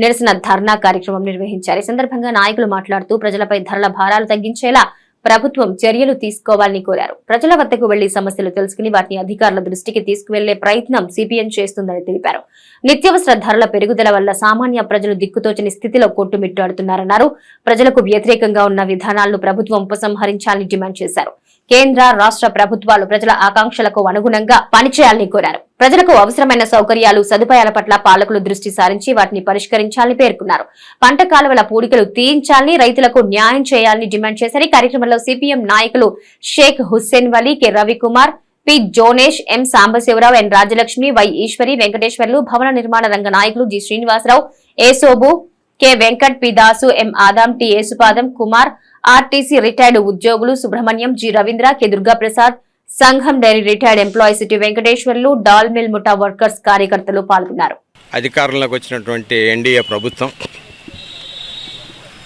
[SPEAKER 1] నిరసన ధర్నా కార్యక్రమం నిర్వహించారు. ఈ సందర్భంగా నాయకులు మాట్లాడుతూ ప్రజలపై ధరల భారాలు తగ్గించేలా ప్రభుత్వం చర్యలు తీసుకోవాలని కోరారు. ప్రజల వద్దకు వెళ్లి సమస్యలు తెలుసుకుని వాటిని అధికారుల దృష్టికి తీసుకువెళ్లే ప్రయత్నం సిపిఎం చేస్తుందని తెలిపారు. నిత్యావసర ధరల పెరుగుదల వల్ల సామాన్య ప్రజలు దిక్కుతోచని స్థితిలో కొట్టుమిట్టాడుతున్నారన్నారు. ప్రజలకు వ్యతిరేకంగా ఉన్న విధానాలను ప్రభుత్వం ఉపసంహరించాలని డిమాండ్ చేశారు. కేంద్ర రాష్ట్ర ప్రభుత్వాలు ప్రజల ఆకాంక్షలకు అనుగుణంగా పనిచేయాలని కోరారు. ప్రజలకు అవసరమైన సౌకర్యాలు సదుపాయాల పట్ల పాలకులు దృష్టి సారించి వాటిని పరిష్కరించాలని పేర్కొన్నారు. పంట కాలువల పూడికలు తీయించాలని, రైతులకు న్యాయం చేయాలని డిమాండ్ చేశారు. ఈ కార్యక్రమంలో సిపిఎం నాయకులు Sheikh Hussain Wali, K Ravikumar, P Jonesh, M Sambasivarao, N Rajalakshmi, Y Eswari, Venkateswarlu, భవన నిర్మాణ రంగ నాయకులు G Srinivasarao, A Sobu, K Venkat, P Dasu, M Adam, T Yesupadam, Kumar, RTC retired ఉద్యోగులు సుబ్రహ్మణ్యం, జి రవీంద్ర, కె దుర్గాప్రసాద్, సంఘం dairy retired employees T Venkateswarlu, dal mill ముఠా వర్కర్స్ కార్యకర్తలు పాల్గొన్నారు.
[SPEAKER 15] అధికారంలోకి వచ్చినటువంటి ఎన్డీఏ ప్రభుత్వం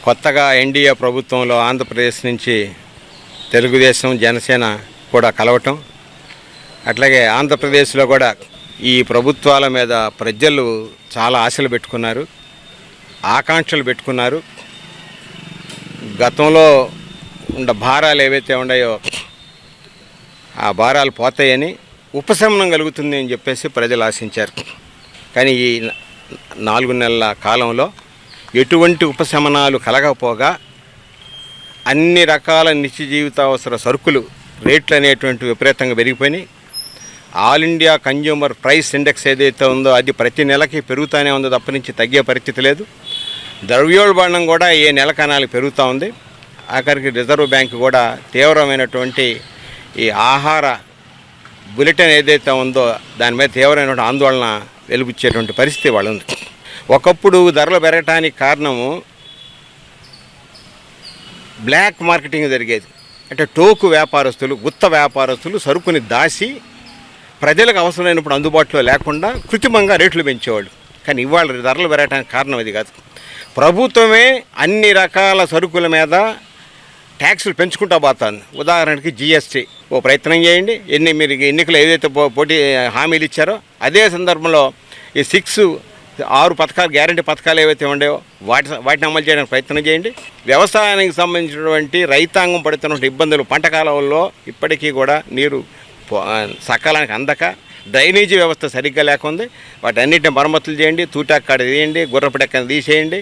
[SPEAKER 15] కొత్తగా ఎన్డీఏ ప్రభుత్వంలో ఆంధ్రప్రదేశ్ నుంచి తెలుగుదేశం, జనసేన కూడా కలవటం, అట్లాగే ఆంధ్రప్రదేశ్లో కూడా ఈ ప్రభుత్వాల మీద ప్రజలు చాలా ఆశలు పెట్టుకున్నారు, ఆకాంక్షలు పెట్టుకున్నారు. గతంలో ఉన్న భారాలు ఏవైతే ఉన్నాయో ఆ భారాలు పోతాయని, ఉపశమనం కలుగుతుంది అని చెప్పేసి ప్రజలు ఆశించారు. కానీ ఈ 4 నెలల కాలంలో ఎటువంటి ఉపశమనాలు కలగకపోగా అన్ని రకాల నిత్య జీవితావసర సరుకులు రేట్లు అనేటువంటి విపరీతంగా పెరిగిపోయినాయి. All India consumer price index ఏదైతే ఉందో అది ప్రతి నెలకి పెరుగుతూనే ఉందో తప్ప నుంచి తగ్గే పరిస్థితి లేదు. ద్రవ్యోల్బణం కూడా ఏ నెల కణాలు పెరుగుతూ ఉంది. ఆఖరికి రిజర్వ్ బ్యాంక్ కూడా తీవ్రమైనటువంటి ఈ ఆహార బులెటిన్ ఏదైతే ఉందో దాని మీద తీవ్రమైనటువంటి ఆందోళన వెలుబుచ్చేటువంటి పరిస్థితి వాళ్ళు ఉంది. ఒకప్పుడు ధరలు పెరగటానికి కారణము బ్లాక్ మార్కెటింగ్ జరిగేది. అంటే టోకు వ్యాపారస్తులు, గుత్త వ్యాపారస్తులు సరుకుని దాచి ప్రజలకు అవసరమైనప్పుడు అందుబాటులో లేకుండా కృత్రిమంగా రేట్లు పెంచేవాళ్ళు. కానీ ఇవాళ ధరలు పెరగడానికి కారణం అది కాదు. ప్రభుత్వమే అన్ని రకాల సరుకుల మీద ట్యాక్సులు పెంచుకుంటూ పోతుంది. ఉదాహరణకి జిఎస్టీ ఓ ప్రయత్నం చేయండి. మీరు ఎన్నికలు ఏదైతే పోటీ హామీలు ఇచ్చారో అదే సందర్భంలో ఈ 6 పథకాలు, గ్యారంటీ పథకాలు ఏవైతే ఉండేవో వాటిని అమలు చేయడానికి ప్రయత్నం చేయండి. వ్యవసాయానికి సంబంధించినటువంటి రైతాంగం పడుతున్న ఇబ్బందులు, పంట కాలంలో ఇప్పటికీ కూడా నీరు సకాలానికి అందక డ్రైనేజీ వ్యవస్థ సరిగ్గా లేకుంది. వాటన్నిటిని మరమ్మతులు చేయండి. తూటాకాడ తీయండి, గుర్రపడెక్కని తీసేయండి.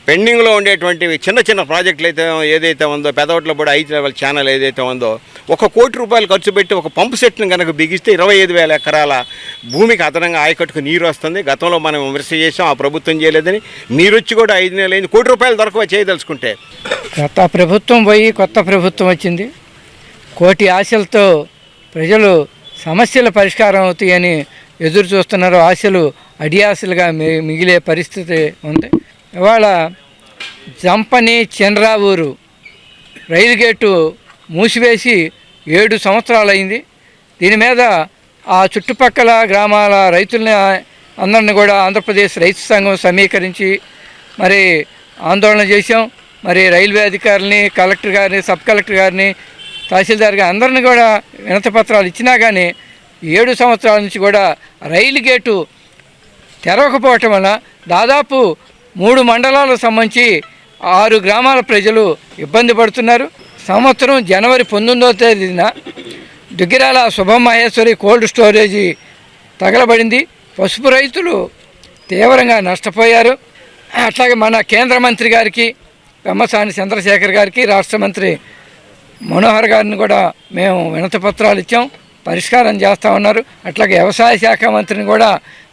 [SPEAKER 15] పెండింగ్లో ఉండేటువంటి చిన్న ప్రాజెక్టులు అయితే ఏదైతే ఉందో, పెదవట్లో కూడా 5 లెవెల్ ఛానల్ ఏదైతే ఉందో, 1 కోటి రూపాయలు ఖర్చు పెట్టి ఒక పంపు సెట్ని కనుక బిగిస్తే 25,000 ఎకరాల భూమికి అదనంగా ఆయకట్టుకు నీరు వస్తుంది. గతంలో మనం విమర్శ చేసాం, ఆ ప్రభుత్వం చేయలేదని. మీరు వచ్చి కూడా 5 నెలలు అయింది, 1 కోటి రూపాయలు దొరకవ చేయదలుచుకుంటే.
[SPEAKER 11] గత ప్రభుత్వం పోయి కొత్త ప్రభుత్వం వచ్చింది. కోటి ఆశలతో ప్రజలు సమస్యల పరిష్కారం అవుతాయని ఎదురు చూస్తున్నారు. ఆశలు అడియాశలుగా మిగిలే పరిస్థితి ఉంది. ఇవాళ జంపని చంద్రావూరు రైలు గేటు మూసివేసి 7 సంవత్సరాలు అయింది. దీని మీద ఆ చుట్టుపక్కల గ్రామాల రైతుల్ని అందరిని కూడా ఆంధ్రప్రదేశ్ రైతు సంఘం సమీకరించి మరి ఆందోళన చేశాం. మరి రైల్వే అధికారులని, కలెక్టర్ గారిని, సబ్ కలెక్టర్ గారిని, తహసీల్దార్ గారు అందరిని కూడా వినతి పత్రాలు ఇచ్చినా కానీ 7 సంవత్సరాల నుంచి కూడా రైలు గేటు తెరవకపోవటం వల్ల దాదాపు 3 మండలాలకు సంబంధించి 6 గ్రామాల ప్రజలు ఇబ్బంది పడుతున్నారు. సంవత్సరం జనవరి 19వ తేదీన దుగ్గిరాల శుభమహేశ్వరి కోల్డ్ స్టోరేజీ తగలబడింది. పసుపు రైతులు తీవ్రంగా నష్టపోయారు. అట్లాగే మన కేంద్ర మంత్రి గారికి, పెమ్మసాని చంద్రశేఖర్ గారికి, రాష్ట్ర మంత్రి మనోహర్ గారిని కూడా మేము వినతి పత్రాలు ఇచ్చాం, పరిష్కారం చేస్తూ ఉన్నారు. అట్లాగే వ్యవసాయ శాఖ మంత్రిని కూడా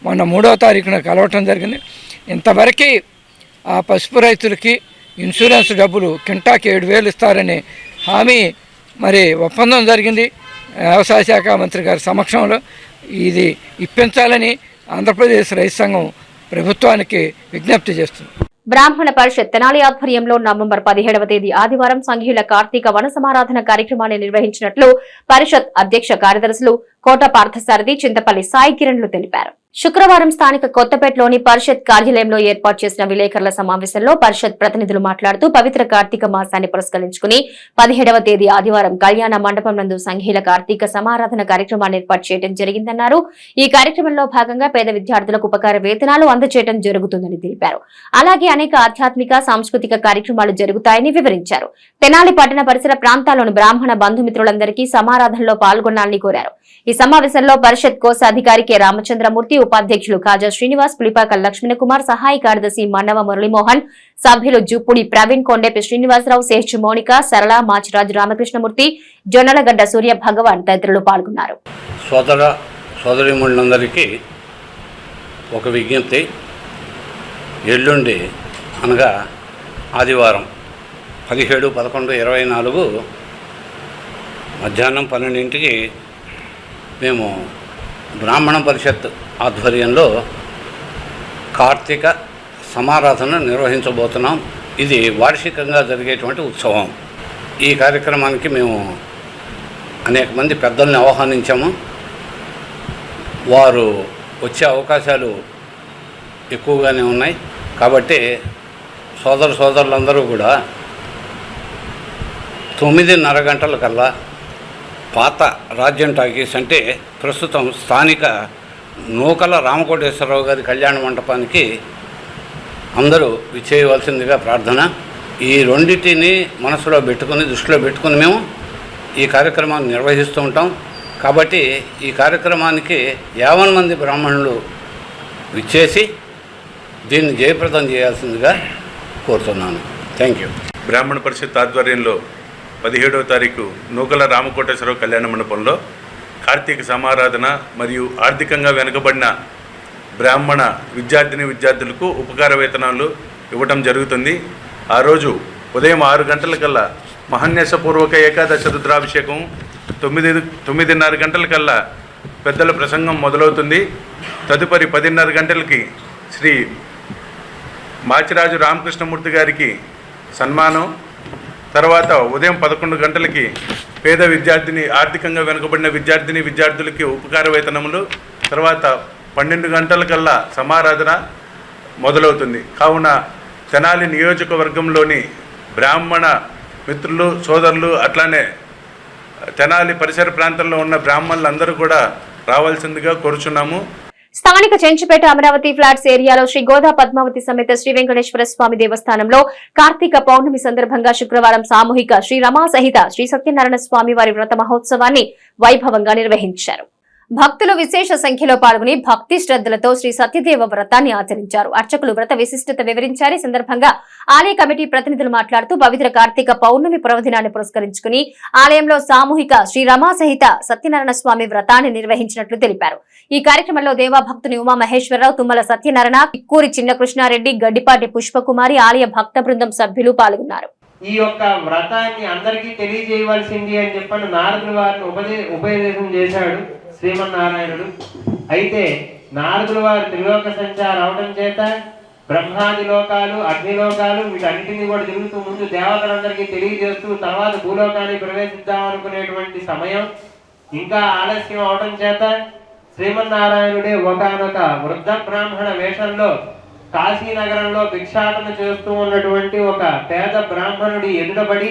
[SPEAKER 11] మొన్న 3వ తారీఖున కలవటం జరిగింది. ఇంతవరకు ఆ పసుపు రైతులకి ఇన్సూరెన్స్ డబ్బులు కింటాకి 7,000 ఇస్తారని హామీ మరి ఒప్పందం జరిగింది వ్యవసాయ శాఖ మంత్రి గారి సమక్షంలో. ఇది ఇప్పించాలని ఆంధ్రప్రదేశ్ రైతు సంఘం ప్రభుత్వానికి విజ్ఞప్తి చేస్తుంది.
[SPEAKER 1] బ్రాహ్మణ పరిషత్ తెనాలి ఆధ్వర్యంలో నవంబర్ 17వ తేదీ ఆదివారం సంఘీయుల కార్తీక వన సమారాధన కార్యక్రమాన్ని నిర్వహించినట్లు పరిషత్ అధ్యక్ష కార్యదర్శులు కోట పార్థసారథి, చింతపల్లి సాయి కిరణ్లు తెలిపారు. శుక్రవారం స్థానిక కొత్తపేటలోని పరిషత్ కార్యాలయంలో ఏర్పాటు చేసిన విలేకరుల సమావేశంలో పరిషత్ ప్రతినిధులు మాట్లాడుతూ పవిత్ర కార్తీక మాసాన్ని పురస్కరించుకుని 17వ తేదీ ఆదివారం కళ్యాణ మండపం నందు సంఘీయుల కార్తీక సమారాధన కార్యక్రమాన్ని ఏర్పాటు చేయడం జరిగిందన్నారు. ఈ కార్యక్రమంలో భాగంగా పేద విద్యార్థులకు ఉపకార వేతనాలు అందజేయడం జరుగుతుందని తెలిపారు. అలాగే అనేక ఆధ్యాత్మిక, సాంస్కృతిక కార్యక్రమాలు జరుగుతాయని వివరించారు. తెనాలి పట్టణ పరిసర ప్రాంతాల్లోని బ్రాహ్మణ బంధుమిత్రులందరికీ సమారాధనలో పాల్గొనాలని కోరారు. ఈ సమావేశంలో పరిషత్ కోశాధికారి కె రామచంద్రమూర్తి, ఉపాధ్యక్షులు కాజా శ్రీనివాస్, పులిపాక లక్ష్మణ కుమార్, సహాయ కార్యదర్శి మండవ మురళీమోహన్, సభ్యులు జూపుడి ప్రవీణ్, కొండేపి శ్రీనివాసరావు, శేష్ మౌనిక, సరళ, మాచిరాజు రామకృష్ణమూర్తి, జొన్నలగడ్డ సూర్య భగవాన్ తదితరులు పాల్గొన్నారు.
[SPEAKER 16] సోదరీమణులందరికీ ఒక విజ్ఞప్తి. ఎల్లుండి అనగా ఆదివారం 17, 11, 24 మధ్యాహ్నం 12ంటికి మేము బ్రాహ్మణ పరిషత్ ఆధ్వర్యంలో కార్తీక సమారాధన నిర్వహించబోతున్నాం. ఇది వార్షికంగా జరిగేటువంటి ఉత్సవం. ఈ కార్యక్రమానికి మేము అనేక మంది పెద్దల్ని ఆహ్వానించాము. వారు వచ్చే అవకాశాలు ఎక్కువగానే ఉన్నాయి. కాబట్టి సోదరులందరూ కూడా 9:30 గంటలకల్లా పాత రాజ్యం టాకీస్ అంటే ప్రస్తుతం స్థానిక నూకల రామకోటేశ్వరరావు గారి కళ్యాణ మండపానికి అందరూ విచ్చేయవలసిందిగా ప్రార్థన. ఈ రెండింటిని మనసులో పెట్టుకుని, దృష్టిలో పెట్టుకుని మేము ఈ కార్యక్రమాన్ని నిర్వహిస్తూ ఉంటాం. కాబట్టి ఈ కార్యక్రమానికి 50 మంది బ్రాహ్మణులు విచ్చేసి దీన్ని జయప్రదం చేయాల్సిందిగా కోరుతున్నాను. Thank you.
[SPEAKER 17] బ్రాహ్మణ పరిషత్ ఆధ్వర్యంలో 17వ తారీఖు నూకల రామకోటేశ్వరరావు కళ్యాణ మండపంలో కార్తీక సమారాధన మరియు ఆర్థికంగా వెనుకబడిన బ్రాహ్మణ విద్యార్థులకు ఉపకార వేతనాలు ఇవ్వటం జరుగుతుంది. ఆ రోజు ఉదయం 6 గంటలకల్లా మహాన్యాసపూర్వక ఏకాదశ రుద్రాభిషేకం, 9:30 గంటలకల్లా పెద్దల ప్రసంగం మొదలవుతుంది. తదుపరి 10:30 గంటలకి శ్రీ మాచిరాజు రామకృష్ణమూర్తి గారికి సన్మానం. తర్వాత ఉదయం 11 గంటలకి పేద ఆర్థికంగా వెనుకబడిన విద్యార్థులకి ఉపకార వేతనములు. తర్వాత 12 గంటలకల్లా సమారాధన మొదలవుతుంది. కావున తెనాలి నియోజకవర్గంలోని బ్రాహ్మణ మిత్రులు సోదరులు అట్లానే తెనాలి పరిసర ప్రాంతంలో ఉన్న బ్రాహ్మణులందరూ కూడా రావాల్సిందిగా కోరుచున్నాము.
[SPEAKER 1] స్థానిక చెంచుపేట అమరావతి ఫ్లాట్స్ ఏరియాలో శ్రీ గోదా పద్మావతి సమేత శ్రీ వెంకటేశ్వర స్వామి దేవస్థానంలో కార్తీక పౌర్ణమి సందర్భంగా శుక్రవారం సామూహిక శ్రీ రమా సహిత శ్రీ సత్యనారాయణ స్వామి వారి వ్రత మహోత్సవాన్ని వైభవంగా నిర్వహించారు. భక్తులు విశేష సంఖ్యలో పాల్గొని భక్తి శ్రద్ధలతో శ్రీ సత్యదేవ వ్రతాన్ని ఆచరించారు. అర్చకులు వ్రత విశిష్టత వివరించారు. ఈ సందర్భంగా ఆలయ కమిటీ ప్రతినిధులు మాట్లాడుతూ పవిత్ర కార్తీక పౌర్ణమి పర్వదినాన్ని పురస్కరించుకుని ఆలయంలో సామూహిక శ్రీ రమా సహిత సత్యనారాయణ స్వామి వ్రతాన్ని నిర్వహించినట్లు తెలిపారు. ఈ కార్యక్రమంలో దేవా భక్తుని ఉమా మహేశ్వరరావు, తుమ్మల సత్యనారాయణ, ఇక్కూరి చిన్న కృష్ణారెడ్డి, గడ్డిపాటి పుష్పకుమారి, ఆలయ భక్త బృందం సభ్యులు పాల్గొన్నారు.
[SPEAKER 18] ఈ యొక్క వ్రతాన్ని అందరికీ తెలియజేయవలసింది అని చెప్పని నారదుల వారిని ఉపదేశం చేశాడు శ్రీమన్నారాయణుడు. అయితే నారదుల వారు త్రిలోక సంచారం అవడం చేత బ్రహ్మాది లోకాలు, అగ్నిలోకాలు వీటన్నిటినీ కూడా తిరుగుతూ ముందు దేవతలందరికీ తెలియజేస్తూ తర్వాత భూలోకాన్ని ప్రవేశిద్దాం అనుకునేటువంటి సమయం ఇంకా ఆలస్యం అవడం చేత శ్రీమన్నారాయణుడే ఒకానొక వృద్ధ బ్రాహ్మణ వేషంలో కాశీనగరంలో భిక్షాటన చేస్తూ ఉన్నటువంటి ఒక పేద బ్రాహ్మణుడి ఎదుటబడి,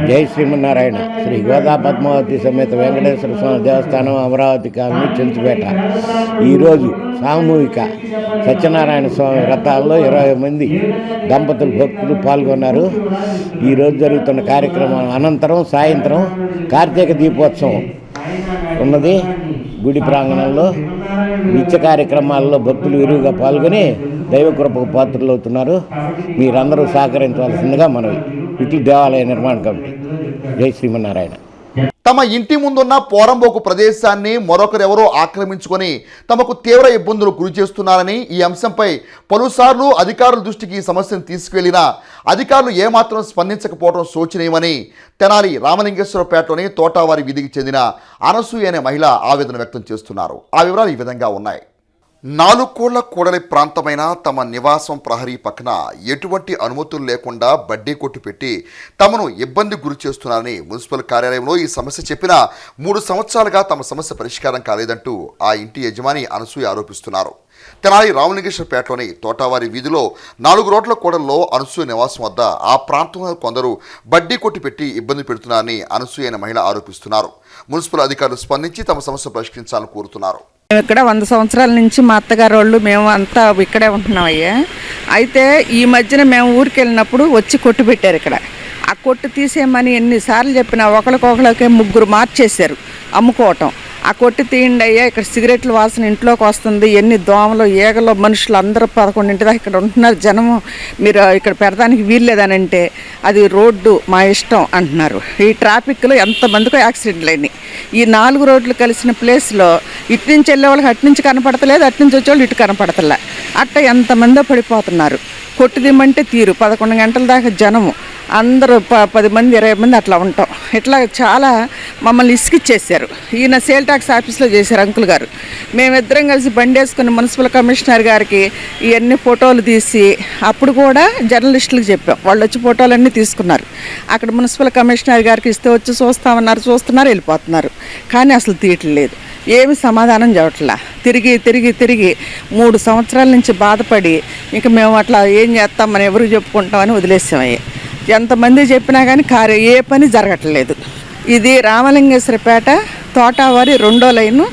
[SPEAKER 19] జై శ్రీమన్నారాయణ. శ్రీ గోదా పద్మావతి సమేత వెంకటేశ్వర స్వామి దేవస్థానం, అమరావతి కాలనీ, చెంచుపేట. ఈరోజు సామూహిక సత్యనారాయణ స్వామి వ్రతాల్లో 20 మంది దంపతులు భక్తులు పాల్గొన్నారు. ఈరోజు జరుగుతున్న కార్యక్రమం అనంతరం సాయంత్రం కార్తీక దీపోత్సవం ఉన్నది. గుడి ప్రాంగణంలో నిత్య కార్యక్రమాల్లో భక్తులు విరివిగా పాల్గొని దైవకృపకు పాత్రలు అవుతున్నారు. మీరందరూ సహకరించవలసిందిగా మనవి. ఇటు దేవాలయ నిర్మాణ కమిటీ. జై శ్రీమన్నారాయణ.
[SPEAKER 20] తమ ఇంటి ముందున్న పోరంబోకు ప్రదేశాన్ని మరొకరెవరో ఆక్రమించుకొని తమకు తీవ్ర ఇబ్బందులు గురి చేస్తున్నారని, ఈ అంశంపై పలుసార్లు అధికారుల దృష్టికి ఈ సమస్యను తీసుకువెళ్లినా అధికారులు ఏమాత్రం స్పందించకపోవడం శోచనీయమని తెనాలి రామలింగేశ్వరపేటలోని తోటావారి వీధికి చెందిన అనసూయ అనే మహిళ ఆవేదన వ్యక్తం చేస్తున్నారు. ఆ వివరాలు ఈ విధంగా ఉన్నాయి. 4 కోళ్ల కూడలి ప్రాంతమైన తమ నివాసం ప్రహరీ పక్కన ఎటువంటి అనుమతులు లేకుండా బడ్డీ కొట్టు పెట్టి తమను ఇబ్బంది గురి చేస్తున్నారని మున్సిపల్ కార్యాలయంలో ఈ సమస్య చెప్పినా 3 సంవత్సరాలుగా తమ సమస్య పరిష్కారం కాలేదంటూ ఆ ఇంటి యజమాని అనసూయ ఆరోపిస్తున్నారు. తెనాలి రామలింగేశ్వరపేటలోని తోటావారి వీధిలో 4 రోడ్ల కూడల్లో అనసూయ నివాసం వద్ద ఆ ప్రాంతంలో కొందరు బడ్డీ కొట్టు పెట్టి ఇబ్బంది పెడుతున్నారని అనసూయ అనే మహిళ ఆరోపిస్తున్నారు. మున్సిపల్ అధికారులు స్పందించి తమ సమస్య పరిష్కరించాలని కోరుతున్నారు.
[SPEAKER 21] మేము ఇక్కడ 100 సంవత్సరాల నుంచి మా అత్తగారు వాళ్ళు మేము అంతా ఇక్కడే ఉంటున్నాం అయ్యా. అయితే ఈ మధ్యన మేము ఊరికి వెళ్ళినప్పుడు వచ్చి కొట్టు పెట్టారు ఇక్కడ. ఆ కొట్టు తీసేయమని ఎన్నిసార్లు చెప్పినా ఒకరికొకరికి 3 మార్చేశారు అమ్ముకోవటం. ఆ కొట్టు తీయండి అయ్యా, ఇక్కడ సిగరెట్ల వాసన ఇంట్లోకి వస్తుంది, ఎన్ని దోమలు ఈగలు, మనుషులు అందరూ 11 దాకా ఇక్కడ ఉంటున్నారు జనము, మీరు ఇక్కడ పెడతానికి వీల్లేదని అంటే అది రోడ్డు మా ఇష్టం అంటున్నారు. ఈ ట్రాఫిక్లో ఎంతమందికో యాక్సిడెంట్లు అయినాయి. ఈ 4 రోడ్లు కలిసిన ప్లేస్లో ఇటు నుంచి వెళ్ళే వాళ్ళకి అటు నుంచి కనపడతలేదు, అటు నుంచి వచ్చే వాళ్ళు ఇటు కనపడతలే. అట్ట ఎంతమందో పడిపోతున్నారు. కొట్టు దిమ్మంటే తీరు 11 గంటల దాకా జనము, అందరూ 10 మంది 20 మంది అట్లా ఉంటాం. ఇట్లా చాలా మమ్మల్ని ఇసుకిచ్చేసారు. ఈయన సేల్ ట్యాక్స్ ఆఫీస్లో చేశారు అంకుల్ గారు. మేమిద్దరం కలిసి బండి వేసుకుని మున్సిపల్ కమిషనర్ గారికి ఇవన్నీ ఫోటోలు తీసి అప్పుడు కూడా జర్నలిస్టులకు చెప్పాం. వాళ్ళు వచ్చి ఫోటోలన్నీ తీసుకున్నారు. అక్కడ మున్సిపల్ కమిషనర్ గారికి ఇస్తే వచ్చి చూస్తామన్నారు, చూస్తున్నారు, వెళ్ళిపోతున్నారు. కానీ అసలు తీయట్లేదు, ఏమి సమాధానం చెప్పట్లా. తిరిగి 3 సంవత్సరాల నుంచి బాధపడి ఇంకా మేము అట్లా ఏం చేస్తామని ఎవరికి చెప్పుకుంటామని వదిలేసామయ్యా. ఎంతమంది చెప్పినా కానీ ఏ పని జరగట్లేదు. ఇది రామలింగేశ్వరపేట తోటావారి 2వ లైను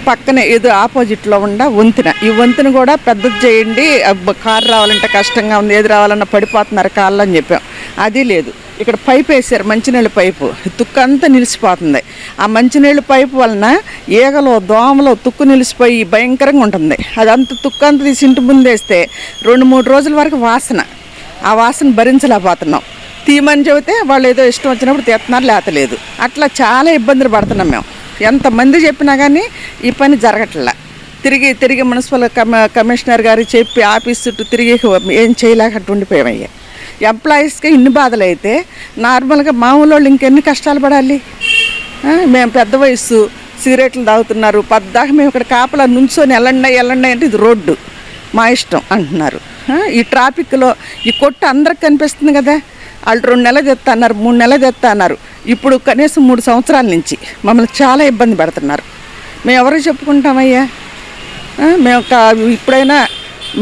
[SPEAKER 21] పక్కనే ఇది ఆపోజిట్లో ఉన్న వంతెన. ఈ వంతెన కూడా పెద్దది చేయండి, కారు రావాలంటే కష్టంగా ఉంది, ఏది రావాలన్నా పడిపోతున్నారు కాళ్ళు అని చెప్పాం. అది లేదు. ఇక్కడ పైపు వేసారు, మంచినీళ్ళ పైపు. తుక్కంతా నిలిచిపోతుంది. ఆ మంచినీళ్ళ పైపు వలన ఈగలు, దోమలు, తుక్కు నిలిచిపోయి భయంకరంగా ఉంటుంది. అదంతా తుక్కంతా తీసి ఇంటి ముందు వేస్తే 2-3 రోజుల వరకు వాసన, ఆ వాసన భరించలేకపోతున్నాం. తీయమని చెబితే వాళ్ళు ఏదో ఇష్టం వచ్చినప్పుడు తీస్తున్నారు, లేతలేదు. అట్లా చాలా ఇబ్బందులు పడుతున్నాం మేము. ఎంతమంది చెప్పినా కానీ ఈ పని జరగట్లే. తిరిగి మున్సిపల్ కమిషనర్ గారు చెప్పి ఆఫీస్ చుట్టూ తిరిగి ఏం చేయలేక ఉండిపోయామయ్యా. ఎంప్లాయీస్కి ఇన్ని బాధలు అయితే నార్మల్గా మామూలు వాళ్ళు ఇంకెన్ని కష్టాలు పడాలి. మేము పెద్ద వయసు, సిగరెట్లు తాగుతున్నారు, పద్దాక మేము ఇక్కడ కాపలా నుంచొని వెళ్ళండి అంటే ఇది రోడ్డు మా ఇష్టం అంటున్నారు. ఈ ట్రాఫిక్లో ఈ కొట్టు అందరికి కనిపిస్తుంది కదా. వాళ్ళు 2 నెలలు తెస్తా అన్నారు, 3 నెలలు తెస్తా అన్నారు. ఇప్పుడు కనీసం 3 సంవత్సరాల నుంచి మమ్మల్ని చాలా ఇబ్బంది పెడుతున్నారు. మేము ఎవరికి చెప్పుకుంటామయ్యా? మేము ఇప్పుడైనా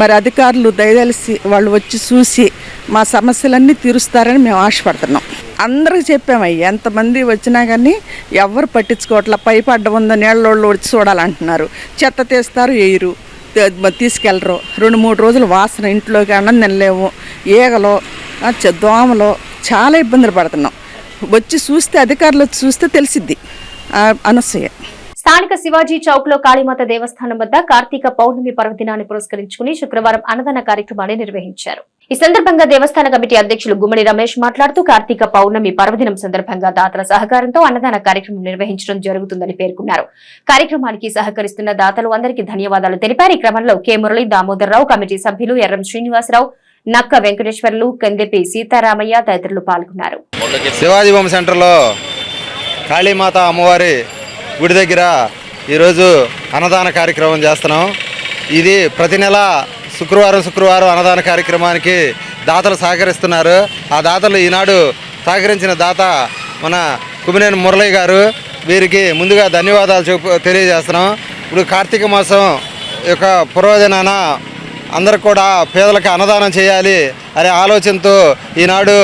[SPEAKER 21] మరి అధికారులు దయదలిసి వాళ్ళు వచ్చి చూసి మా సమస్యలన్నీ తీరుస్తారని మేము ఆశపడుతున్నాం. అందరికి చెప్పామయ్య, ఎంతమంది వచ్చినా కానీ ఎవరు పట్టించుకోవట్లా. పైపు అడ్డం ఉందో నీళ్ళోళ్ళు వచ్చి చూడాలంటున్నారు. చెత్త తీస్తారు, వేయరు, తీసుకెళ్ళరు. 2-3 రోజులు వాసన, ఇంట్లోకి అన్నం తినలేము. ఈగలు, దోమలు, చాలా ఇబ్బందులు పడుతున్నాం. వచ్చి చూస్తే, అధికారులు వచ్చి చూస్తే తెలిసిద్ది. అనసూయ.
[SPEAKER 1] స్థానిక శివాజీ చౌక్ లో కాళీమాత దేవస్థానం వద్ద కార్తీక పౌర్ణమి పర్వదినాన్ని పురస్కరించుకుని శుక్రవారం అన్నదాన కార్యక్రమాన్ని నిర్వహించారు. ఈ సందర్భంగా దేవస్థాన కమిటీ అధ్యక్షులు గుమ్మడి రమేష్ మాట్లాడుతూ కార్తీక పౌర్ణమి పర్వదినం సందర్భంగా దాతల సహకారంతో అన్నదాన కార్యక్రమం నిర్వహించడం జరుగుతుందని పేర్కొన్నారు. కార్యక్రమానికి సహకరిస్తున్న దాతలు అందరికీ ధన్యవాదాలు తెలిపారు. ఈ క్రమంలో కె మురళి, దామోదర్రావు, కమిటీ సభ్యులు ఎర్రం శ్రీనివాసరావు, నక్క వెంకటేశ్వర్లు, కందెపి సీతారామయ్య తదితరులు పాల్గొన్నారు.
[SPEAKER 2] శివాజీ బొమ్మ సెంటర్లో కాళీమాత అమ్మవారి గుడి దగ్గర ఈరోజు అన్నదాన కార్యక్రమం చేస్తున్నాం. ఇది ప్రతి నెల శుక్రవారం అన్నదాన కార్యక్రమానికి దాతలు సహకరిస్తున్నారు. ఆ దాతలు ఈనాడు సహకరించిన దాత మన కుమినేని మురళి గారు, వీరికి ముందుగా ధన్యవాదాలు తెలియజేస్తున్నాం. ఇప్పుడు కార్తీక మాసం యొక్క పూర్వదినాన అందరూ కూడా పేదలకు అన్నదానం చేయాలి అనే ఆలోచనతో ఈనాడు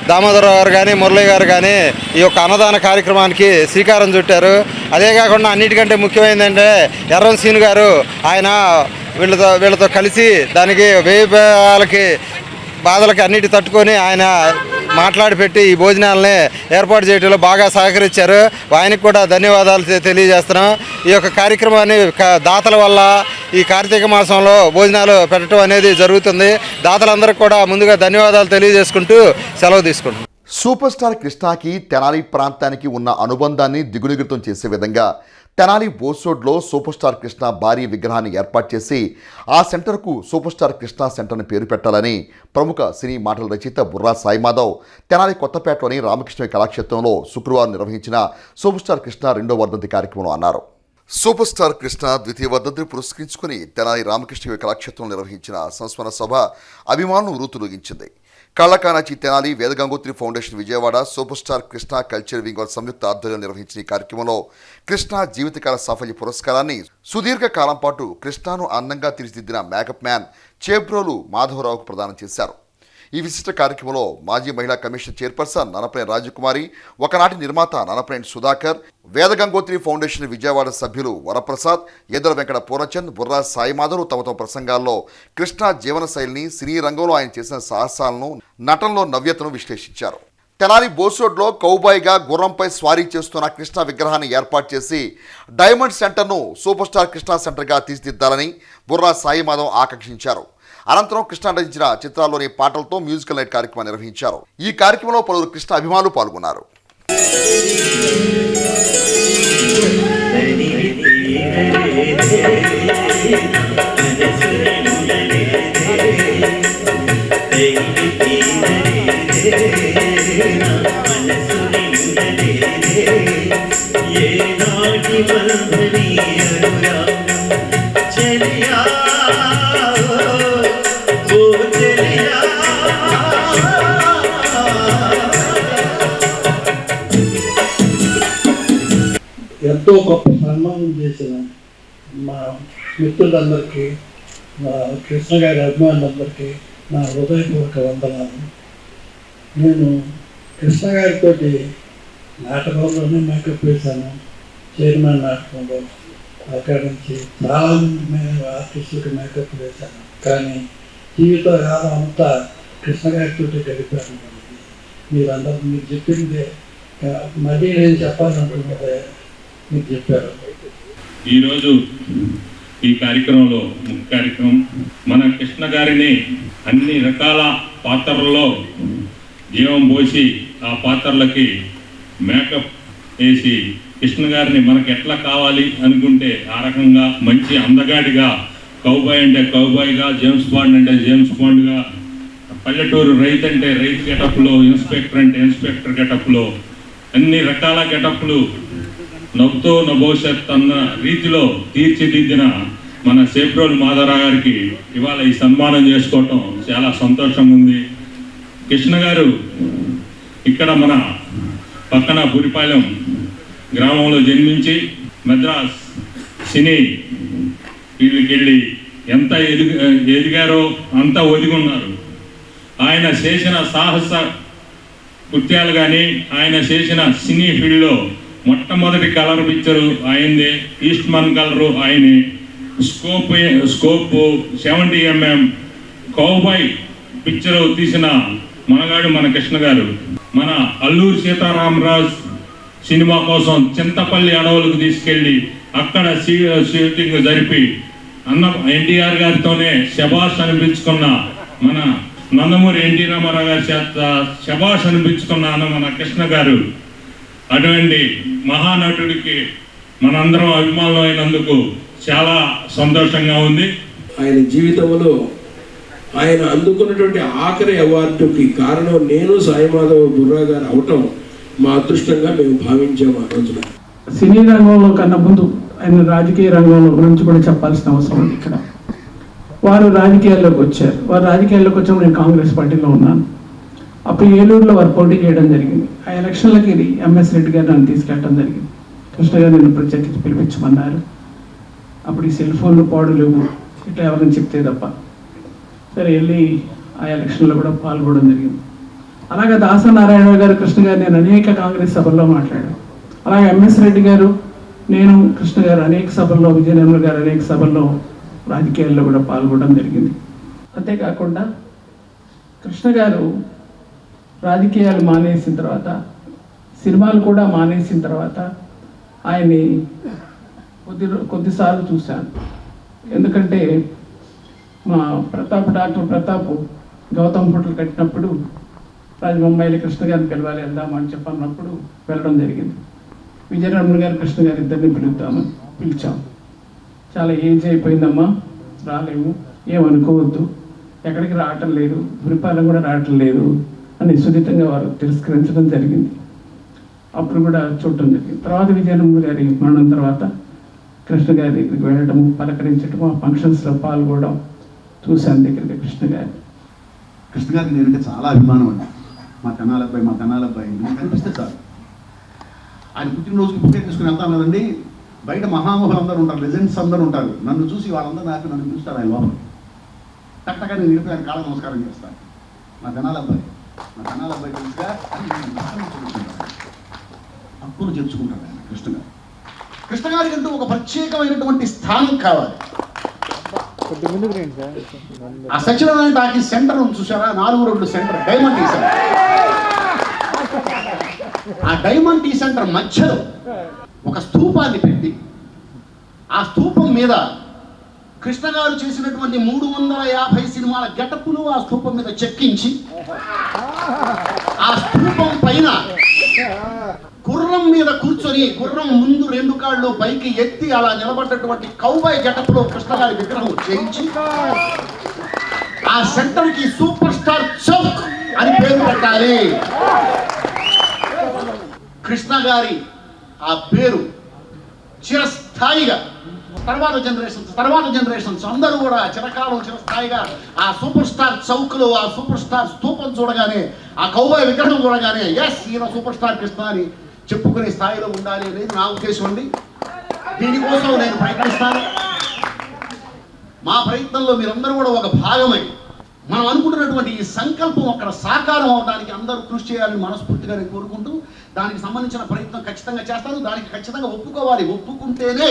[SPEAKER 2] దామోదరరావు గారు కానీ మురళి గారు కానీ ఈ యొక్క అన్నదాన కార్యక్రమానికి శ్రీకారం చుట్టారు. అదే కాకుండా అన్నిటికంటే ముఖ్యమైనదంటే ఎర్రం సీను గారు, ఆయన వీళ్ళతో కలిసి దానికి వ్యయలకి బాధలకి అన్నిటి తట్టుకొని ఆయన మాట్లాడి పెట్టి ఈ భోజనాలని ఏర్పాటు చేయడంలో బాగా సహకరించారు. ఆయనకు కూడా ధన్యవాదాలు తెలియజేస్తున్నాం. ఈ యొక్క కార్యక్రమాన్ని దాతల వల్ల ఈ కార్తీక మాసంలో భోజనాలు పెట్టడం అనేది జరుగుతుంది. దాతలందరికీ కూడా ముందుగా ధన్యవాదాలు తెలియజేసుకుంటూ సెలవు తీసుకుంటున్నాం.
[SPEAKER 20] సూపర్ స్టార్ కృష్ణకి తెనాలి ప్రాంతానికి ఉన్న అనుబంధాన్ని దిగునిగృతం చేసే విధంగా తెనాలి బోసోడ్లో సూపర్ స్టార్ కృష్ణ భారీ విగ్రహాన్ని ఏర్పాటు చేసి ఆ సెంటర్కు సూపర్ స్టార్ కృష్ణ సెంటర్ని పేరు పెట్టాలని ప్రముఖ సినీ మాటల రచయిత బుర్రా సాయి మాధవ్ తెనాలి కొత్తపేటలోని రామకృష్ణ కళాక్షేత్రంలో శుక్రవారం నిర్వహించిన సూపర్ స్టార్ కృష్ణ 2వ వర్ధంతి కార్యక్రమంలో అన్నారు. సూపర్ స్టార్ కృష్ణ 2వ వర్ధంతిని పురస్కరించుకుని తెనాలి రామకృష్ణ కళాక్షేత్రంలో నిర్వహించిన సంస్మరణ సభ అభిమానులు రూతులూగించింది. కళ్ళకానాచి Tenali Vedagangotri foundation Vijayawada super star Krishna culture wing సంయుక్త ఆధ్వర్యంలో నిర్వహించిన ఈ కార్యక్రమంలో కృష్ణ జీవితకాల సాఫల్య పురస్కారాన్ని సుదీర్ఘ కాలం పాటు కృష్ణను అందంగా తీర్చిదిద్దిన మేకప్ మ్యాన్ చేబ్రోలు మాధవరావుకు ప్రదానం చేశారు. ఈ విశిష్ట కార్యక్రమంలో మాజీ మహిళా కమిషన్ చైర్పర్సన్ ననపనేని రాజకుమారి, ఒకనాటి నిర్మాత ననపనేని సుధాకర్, వేదగంగోత్రి ఫౌండేషన్ విజయవాడ సభ్యులు వరప్రసాద్, ఎద్దల వెంకట పూర్ణచంద్, బుర్రా సాయి మాధవ్ తమ ప్రసంగాల్లో కృష్ణ జీవన శైలిని, సినీ రంగంలో ఆయన చేసిన సాహసాలను, నటనలో నవ్యతను విశ్లేషించారు. తెనాలి బోసోడ్లో కౌబాయ్గా గుర్రంపై స్వారీ చేస్తున్న కృష్ణ విగ్రహాన్ని ఏర్పాటు చేసి డైమండ్ సెంటర్ను సూపర్ స్టార్ కృష్ణ సెంటర్గా తీర్చిదిద్దాలని బుర్రా సాయి మాధవ్ ఆకాంక్షించారు. అనంతరం కృష్ణ నటించిన చిత్రాల్లోని పాటలతో మ్యూజికల్ నైట్ కార్యక్రమం నిర్వహించారు. ఈ కార్యక్రమంలో పలువురు కృష్ణ అభిమానులు పాల్గొన్నారు.
[SPEAKER 22] ఎంతో గొప్ప సన్మానం చేసిన మా మిత్రులందరికీ, మా కృష్ణ గారి అభిమానులందరికీ నా హృదయపూర్వక వందనాలు. నేను కృష్ణ గారితో నాటకంలోనే మేకప్ వేశాను, చైర్మన్ నాటకంలో. అక్కడి నుంచి చాలామంది ఆర్టిస్టులకు మేకప్ వేశాను, కానీ జీవితకాలం అంతా కృష్ణ గారితో గడిపాను. మీరందరూ మీరు చెప్పిందే మళ్ళీ నేను చెప్పాలనుకున్నదే మీకు చెప్పారు.
[SPEAKER 23] ఈరోజు ఈ కార్యక్రమంలో ముఖ్య కార్యక్రమం మన కృష్ణ గారిని అన్ని రకాల పాత్రల్లో జీవం పోసి ఆ పాత్రలకి మేకప్ వేసి కృష్ణ గారిని మనకు ఎట్లా కావాలి అనుకుంటే ఆ రకంగా మంచి అందగాడిగా, కౌబాయ్ అంటే కౌబాయ్గా, జేమ్స్ బాండ్ అంటే జేమ్స్ బాండ్గా, పల్లెటూరు రైతు అంటే రైతు గెటప్లో, ఇన్స్పెక్టర్ అంటే ఇన్స్పెక్టర్ గెటప్లో, అన్ని రకాల గెటప్లు నవ్వుతో నా భవిష్యత్ అన్న రీతిలో తీర్చిదిద్దిన మన చేబ్రోలు మాధవరావు గారికి ఇవాళ ఈ సన్మానం చేసుకోవటం చాలా సంతోషంగా ఉంది. కృష్ణ గారు ఇక్కడ మన పక్కన బురిపాలెం గ్రామంలో జన్మించి మద్రాస్ సినీ వీళ్ళకి వెళ్ళి ఎంత ఎదిగారో అంతా ఒదిగున్నారు. ఆయన చేసిన సాహస కృత్యాలు కానీ, ఆయన చేసిన సినీ ఫీల్డ్లో మొట్టమొదటి కలర్ పిక్చరు ఆయనదే, ఈస్ట్మన్ కలరు ఆయనే, స్కోప్ 70mm కౌబాయ్ పిక్చరు తీసిన మనగాడు మన కృష్ణ గారు. మన అల్లూరి సీతారామరాజు సినిమా కోసం చింతపల్లి అడవులకు తీసుకెళ్ళి అక్కడ షూటింగ్ జరిపి ఎన్టీఆర్ గారితోనే శభాష్ అనిపించుకున్న మన నందమూరి ఎన్టీ రామారావు గారి చేత శభాష్ అనిపించుకున్న మన కృష్ణ గారు. అటువంటి మహానటుడికి మనందరం అభిమానులు అయినందుకు చాలా సంతోషంగా ఉంది.
[SPEAKER 4] ఆయన జీవితంలో ఆయన అందుకున్నటువంటి ఆఖరి అవార్డుకి కారణం నేను సాయిమాధవ్ బుర్రా గారు అవటం మా అదృష్టంగా మేము భావించాము ఆ రోజున.
[SPEAKER 22] సినీ రంగంలో కన్నా ముందు ఆయన రాజకీయ రంగంలో గురించి కూడా చెప్పాల్సిన అవసరం ఉంది. ఇక్కడ వారు రాజకీయాల్లోకి వచ్చారు. వారు రాజకీయాల్లోకి వచ్చినప్పుడు నేను కాంగ్రెస్ పార్టీలో ఉన్నాను. అప్పుడు ఏలూరులో వారు పోటీ చేయడం జరిగింది. ఆ ఎలక్షన్లకి ఎంఎస్ రెడ్డి గారు నన్ను తీసుకెళ్ళడం జరిగింది. కృష్ణ గారు నన్ను ప్రత్యేకించి పిలిపించమన్నారు. అప్పుడు ఈ సెల్ ఫోన్లు పాడులేవు, ఇట్లా ఎవరైనా చెప్తే తప్ప. సరే వెళ్ళి ఆ ఎలక్షన్లో కూడా పాల్గొనడం జరిగింది. అలాగే దాసనారాయణ గారు కృష్ణ గారు నేను అనేక కాంగ్రెస్ సభల్లో మాట్లాడాను. అలాగే ఎంఎస్ రెడ్డి గారు, నేను, కృష్ణ గారు అనేక సభల్లో, విజయనగరం గారు అనేక సభల్లో రాజకీయాల్లో కూడా పాల్గొనడం జరిగింది. అంతేకాకుండా కృష్ణ గారు రాజకీయాలు మానేసిన తర్వాత, సినిమాలు కూడా మానేసిన తర్వాత ఆయన్ని కొద్దిసార్లు చూశాను. ఎందుకంటే మా డాక్టర్ ప్రతాప్ గౌతమ్ హోటల్ కట్టినప్పుడు రాజబొమ్మాయిలో కృష్ణ గారిని పిలవాలి, వెళ్దామని చెప్పన్నప్పుడు వెళ్ళడం జరిగింది. విజయరమణ గారు, కృష్ణ గారు ఇద్దరిని పిలిచాం. చాలా ఏజ్ అయిపోయిందమ్మా, రాలేము, ఏమనుకోవద్దు, ఎక్కడికి రావటం లేదు, గురిపాలెం కూడా రావటం లేదు అని సున్నితంగా వారు తిరస్కరించడం జరిగింది. అప్పుడు కూడా చూడటం జరిగింది. తర్వాత విజయరమణ గారి మరణం తర్వాత కృష్ణ గారి దగ్గరికి వెళ్ళటము, పలకరించటము, ఆ ఫంక్షన్స్లో పాల్గొనడం చూశాను దగ్గరికి కృష్ణ గారి.
[SPEAKER 5] కృష్ణ గారికి నేనంటే చాలా అభిమానం అండి. మా తెనాలి అబ్బాయి నాకు కనిపిస్తే సార్ ఆయన పుట్టినరోజుకి బుకే తీసుకుని వెళ్తాను కదండి, బయట మహామహులు అందరూ ఉంటారు, లెజెండ్స్ అందరూ ఉంటారు. నన్ను చూసి వాళ్ళందరూ నన్ను పిలుస్తారు. ఆయన లోపల టక్టగా నేను నిలిపి ఆయన కాళ్ళ నమస్కారం చేస్తాను. మా తెనాలి అబ్బాయి తెలుసుగా హక్కును చేర్చుకుంటాడు ఆయన కృష్ణ గారికి అంటూ ఒక ప్రత్యేకమైనటువంటి స్థానం కావాలి. ఆ సత్యనారాయణ టాకీస్ సెంటర్ చూసారా, 4 రోడ్లు సెంటర్, డైమండ్ టీ సెంటర్. ఆ డైమండ్ టీ సెంటర్ మధ్యలో ఒక స్తూపాన్ని పెట్టి, ఆ స్తూపం మీద కృష్ణ గారు చేసినటువంటి 350 సినిమాల గెటప్పులు ఆ స్తూపం మీద చెక్కించి, ఆ స్తూపం పైన గుర్రం మీద కూర్చొని, గుర్రం ముందు 2 కాళ్ళు పైకి ఎత్తి అలా నిలబడ్డటువంటి కౌబాయ్ గెటప్లో కృష్ణ గారి విగ్రహం చేయించి, ఆ సెంటర్ కి సూపర్ స్టార్ చౌక్ అని పేరు పెట్టాలి. కృష్ణ గారి ఆ పేరు చిరస్థాయిగా తర్వాత జనరేషన్స్ అందరూ కూడా చిరకాలం చిరస్థాయిగా ఆ సూపర్ స్టార్ చౌక్ లో, ఆ సూపర్ స్టార్ స్తూపం చూడగానే, ఆ కౌబాయ్ విగ్రహం చూడగానే ఎస్ ఈయన సూపర్ స్టార్ కృష్ణ అని చెప్పుకునే స్థాయిలో ఉండాలి అనేది నా ఉద్దేశం అండి. దీనికోసం నేను ప్రయత్నిస్తాను. మా ప్రయత్నంలో మీరందరూ కూడా ఒక భాగమై మనం అనుకుంటున్నటువంటి ఈ సంకల్పం అక్కడ సాకారం అవడానికి అందరూ కృషి చేయాలని మనస్ఫూర్తిగా నేను కోరుకుంటూ, దానికి సంబంధించిన ప్రయత్నం ఖచ్చితంగా చేస్తాను. దానికి ఖచ్చితంగా ఒప్పుకోవాలి. ఒప్పుకుంటేనే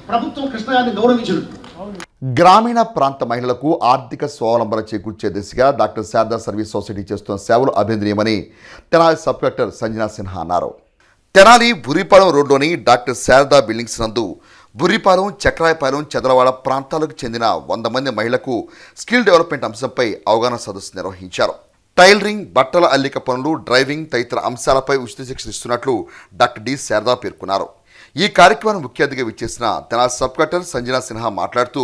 [SPEAKER 5] ప్రభుత్వం కృష్ణ గారిని గౌరవించినట్టు.
[SPEAKER 20] గ్రామీణ ప్రాంత మహిళలకు ఆర్థిక స్వావలంబన చేకూర్చే దిశగా డాక్టర్ శారదా సర్వీస్ సొసైటీ చేస్తున్న సేవలు అభినందనీయమని తెనాలి సబ్ కలెక్టర్ సంజనా సిన్హా అన్నారు. తెనాలి బుర్రిపాలెం రోడ్లోని డాక్టర్ శారదా బిల్డింగ్స్ నందు బుర్రిపాలెం, చక్రాయపాలెం, చదలవాడ ప్రాంతాలకు చెందిన 100 మంది మహిళలకు స్కిల్ డెవలప్మెంట్ అంశంపై అవగాహన సదస్సు నిర్వహించారు. టైలరింగ్, బట్టల అల్లిక పనులు, డ్రైవింగ్ తదితర అంశాలపై ఉచిత శిక్షణ ఇస్తున్నట్లు డాక్టర్ డి శారదా పేర్కొన్నారు. ఈ కార్యక్రమాన్ని ముఖ్య అతిథిగా విచ్చేసిన తెనాలి సబ్ కలెక్టర్ సంజనా సిన్హా మాట్లాడుతూ,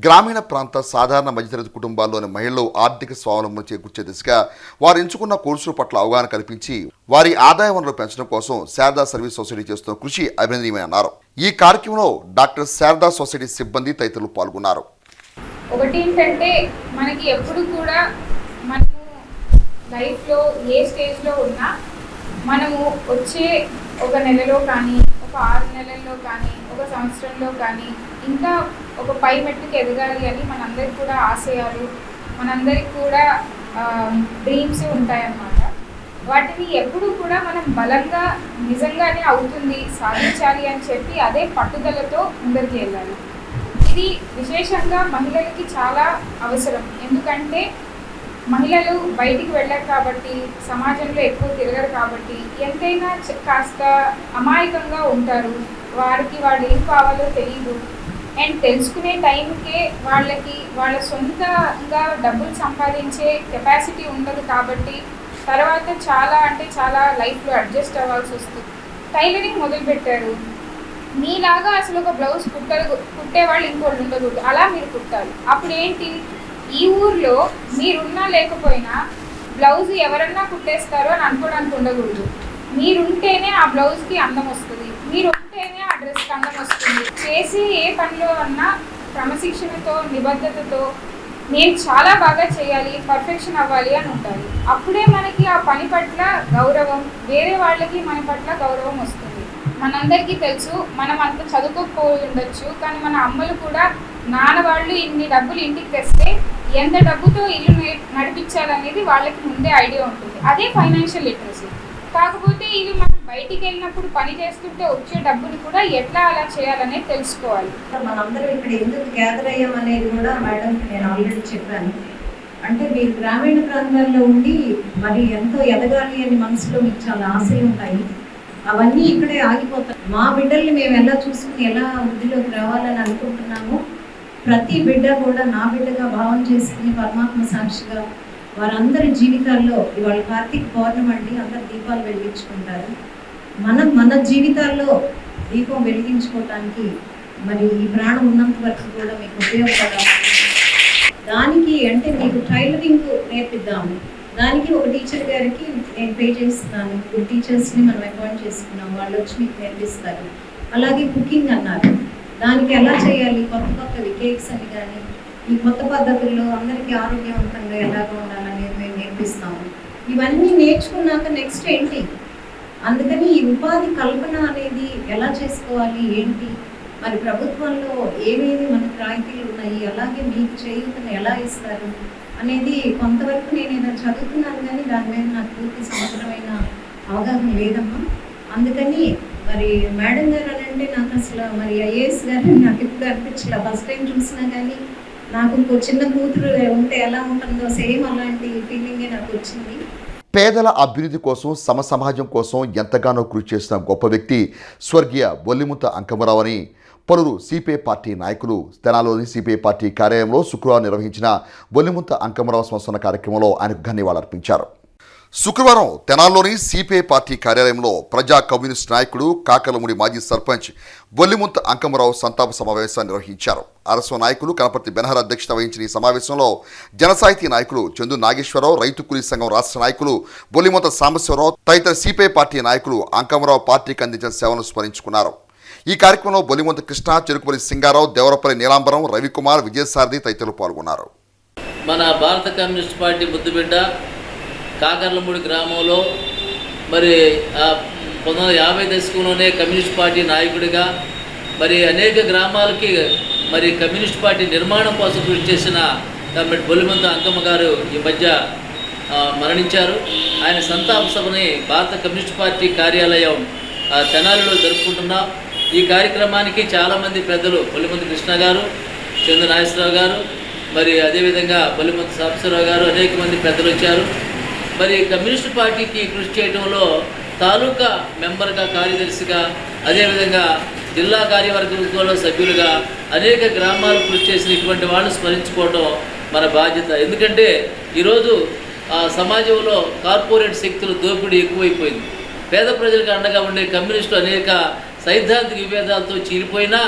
[SPEAKER 20] గ్రామీణ ప్రాంత సాధారణ మధ్యతరగతి కుటుంబాల్లోని మహిళలు ఆర్థిక స్వావలంబన చేకూర్చే దిశగా వారు ఎంచుకున్న కోర్సుల పట్ల అవగాహన కల్పించి వారి ఆదాయ వనరులు పెంచడం కోసం శారదా సర్వీస్ సొసైటీ చేస్తున్న కృషి అభినందనీయమని అన్నారు. ఈ కార్యక్రమంలో డాక్టర్ శారదా సొసైటీ సిబ్బంది తదితరులు పాల్గొన్నారు.
[SPEAKER 6] ఒకటి ఏంటంటే, మనకి ఎప్పుడు కూడా మనము లైఫ్లో ఏ స్టేజ్లో ఉన్నా మనము వచ్చే ఒక నెలలో కానీ, ఒక 6 నెలల్లో కానీ, ఒక సంవత్సరంలో కానీ ఇంకా ఒక పై మెట్టుకు ఎదగాలి అని మనందరికీ కూడా ఆశయాలు, మనందరికి కూడా డ్రీమ్స్ ఉంటాయన్నమాట. వాటిని ఎప్పుడు కూడా మనం బలంగా నిజంగానే అవుతుంది సాధించాలి అని చెప్పి అదే పట్టుదలతో ముందరికి వెళ్ళాలి. ఇది విశేషంగా మహిళలకి చాలా అవసరం. ఎందుకంటే మహిళలు బయటికి వెళ్ళరు కాబట్టి, సమాజంలో ఎక్కువ తిరగరు కాబట్టి ఎంతైనా కాస్త అమాయకంగా ఉంటారు. వారికి వాళ్ళు ఏం కావాలో తెలియదు. అండ్ తెలుసుకునే టైంకే వాళ్ళకి వాళ్ళ సొంతంగా డబ్బులు సంపాదించే కెపాసిటీ ఉండదు కాబట్టి తర్వాత చాలా లైఫ్లో అడ్జస్ట్ అవ్వాల్సి వస్తుంది. టైలరింగ్ మొదలుపెట్టారు, మీలాగా అసలు ఒక బ్లౌజ్ కుట్టేవాళ్ళు ఇంకోళ్ళు ఉండకూడదు, అలా మీరు కుట్టాలి. అప్పుడు ఏంటి, ఈ ఊర్లో మీరున్నా లేకపోయినా బ్లౌజ్ ఎవరన్నా కుట్టేస్తారో అని అనుకోవడానికి ఉండకూడదు. మీరుంటేనే ఆ బ్లౌజ్కి అందం వస్తుంది, మీరు ఉంటేనే ఆ డ్రెస్కి అందం వస్తుంది. చేసే ఏ పనిలో అన్నా క్రమశిక్షణతో నిబద్ధతతో నేను చాలా బాగా చేయాలి, పర్ఫెక్షన్ అవ్వాలి అని ఉండాలి. అప్పుడే మనకి ఆ పని పట్ల గౌరవం, వేరే వాళ్ళకి మన పట్ల గౌరవం వస్తుంది. మనందరికీ తెలుసు, మనం అంత చదువుకోకపోయి ఉండొచ్చు, కానీ మన అమ్మలు కూడా నాన్న వాళ్ళు ఇన్ని డబ్బులు ఇంటికి తెస్తే ఎంత డబ్బుతో ఇల్లు నడిపించాలనేది వాళ్ళకి ముందే ఐడియా ఉంటుంది. అదే ఫైనాన్షియల్ లిటరసీ. కాకపోతే ఇది మనం బయటికి వెళ్ళినప్పుడు పని చేస్తుంటే వచ్చే డబ్బులు కూడా ఎట్లా అలా చేయాలనేది తెలుసుకోవాలి.
[SPEAKER 7] మనందరం ఇక్కడ ఎందుకు గ్యాదర్ అయ్యాం అనేది కూడా మేడంకి నేను ఆల్రెడీ చెప్పాను. అంటే మీరు గ్రామీణ ప్రాంతాల్లో ఉండి మరి ఎంతో ఎదగాలి అని మనసులో మీకు చాలా ఆశలు ఉంటాయి. అవన్నీ ఇక్కడే ఆగిపోతాయి. మా బిడ్డల్ని మేము ఎలా చూసుకుని ఎలా వృద్ధిలోకి రావాలని అనుకుంటున్నామో ప్రతి బిడ్డ కూడా నా బిడ్డగా భావం చేసుకుని పరమాత్మ సాక్షిగా వారందరి జీవితాల్లో ఇవాళ కార్తీక పౌర్ణమి అండి, అందరు దీపాలు వెలిగించుకుంటారు. మన జీవితాల్లో దీపం వెలిగించుకోవటానికి మరి ఈ ప్రాణం ఉన్నంత వరకు కూడా మీకు ఉపయోగపడాలి. దానికి అంటే మీకు టైలరింగ్ నేర్పిద్దాము, దానికి ఒక టీచర్ గారికి నేను పే చేస్తున్నాను. ఇప్పుడు టీచర్స్ని మనం అపాయింట్ చేసుకున్నాం, వాళ్ళు వచ్చి మీకు నేర్పిస్తారు. అలాగే కుకింగ్ అన్నారు, దానికి ఎలా చేయాలి, కొత్తవి కేక్స్ అని కానీ ఈ కొత్త పద్ధతుల్లో అందరికీ ఆరోగ్యవంతంగా ఎలాగ ఉండాలనేది మేము నేర్పిస్తాము. ఇవన్నీ నేర్చుకున్నాక నెక్స్ట్ ఏంటి, అందుకని ఈ ఉపాధి కల్పన అనేది ఎలా చేసుకోవాలి ఏంటి, మరి ప్రభుత్వంలో ఏమేమి మనకు రాయితీలు ఉన్నాయి, అలాగే మీకు చేయూతను ఎలా ఇస్తారు అనేది కొంతవరకు నేను ఏదో చదువుతున్నాను, కానీ దాని మీద నాకు పూర్తి సమగ్రమైన అవగాహన లేదమ్మా. అందుకని మరి మేడం గారు అని అంటే నాకు అసలు మరి ఐఏఎస్ గారు నాకు ఎప్పుడు అనిపించలే. ఫస్ట్ టైం చూసినా కానీ నాకు ఇంకో చిన్న కూతురు ఉంటే ఎలా ఉంటుందో సేమ్ అలాంటి ఫీలింగే నాకు వచ్చింది.
[SPEAKER 20] పేదల అభివృద్ధి కోసం సమాజం కోసం ఎంతగానో కృషి చేసిన గొప్ప వ్యక్తి స్వర్గీయ బొల్లిముత్త అంకమ్మరావు అని పలువురు సిపిఐ పార్టీ నాయకులు తెనాలిలోని సిపిఐ పార్టీ కార్యాలయంలో శుక్రవారం నిర్వహించిన బొల్లిముత్త అంకమ్మరావు సంస్మరణ కార్యక్రమంలో ఆయనకు ధన్యవాదాలర్పించారు. శుక్రవారం తెనాలిలోని సిపిఐ పార్టీ కార్యాలయంలో ప్రజా కమ్యూనిస్ట్ నాయకుడు కాకలముడి మాజీ సర్పంచ్ బొల్లిముత్త అంకమ్మరావు సంతాప సమావేశాన్ని నిర్వహించారు. అరసవ నాయకులు కనపర్తి బెనహర్ అధ్యక్షత వహించిన ఈ సమావేశంలో జనసాహితీ నాయకులు చందు నాగేశ్వరరావు, రైతు కూలీ సంఘం రాష్ట్ర నాయకులు బొల్లిముత్త సాంబశివరావు తదితర సిపిఐ పార్టీ నాయకులు అంకమ్మరావు పార్టీకి అందించిన సేవలను స్మరించుకున్నారు. ఈ కార్యక్రమంలో బొల్లిముత్త కృష్ణ, చెరుకుపల్లి సింగారావు, దేవరపల్లి నీలాంబరం, రవికుమార్, విజయసారథి తదితరులు పాల్గొన్నారు.
[SPEAKER 8] మన భారత కమ్యూనిస్ట్ పార్టీ ముద్దుబిడ్డ కాకర్లమూడి గ్రామంలో మరి 1950 దశకంలోనే కమ్యూనిస్ట్ పార్టీ నాయకుడిగా మరి అనేక గ్రామాలకి మరి కమ్యూనిస్ట్ పార్టీ నిర్మాణం కోసం కృషి చేసిన కమ్రేడ్ బొల్లిముత్త అంకమ్మ గారు ఈ మధ్య మరణించారు. ఆయన సంతాప సభని భారత కమ్యూనిస్ట్ పార్టీ కార్యాలయం తెనాలిలో జరుపుకుంటున్నాం. ఈ కార్యక్రమానికి చాలామంది పెద్దలు బొల్లిముత్త కృష్ణ గారు, చంద్ర నాగేశ్వరరావు గారు, మరి అదేవిధంగా బొల్లిముత్త సాంబశివరావు గారు, అనేక మంది పెద్దలు వచ్చారు. మరి కమ్యూనిస్ట్ పార్టీకి కృషి చేయడంలో తాలూకా మెంబర్గా, కార్యదర్శిగా, అదేవిధంగా జిల్లా కార్యవర్గంలో సభ్యులుగా అనేక గ్రామాలు కృషి చేసిన ఇటువంటి వాళ్ళని స్మరించుకోవడం మన బాధ్యత. ఎందుకంటే ఈరోజు సమాజంలో కార్పొరేట్ శక్తుల దోపిడీ ఎక్కువైపోయింది. పేద ప్రజలకు అండగా ఉండే కమ్యూనిస్టు అనేక సైద్ధాంతిక విభేదాలతో చీలిపోయినా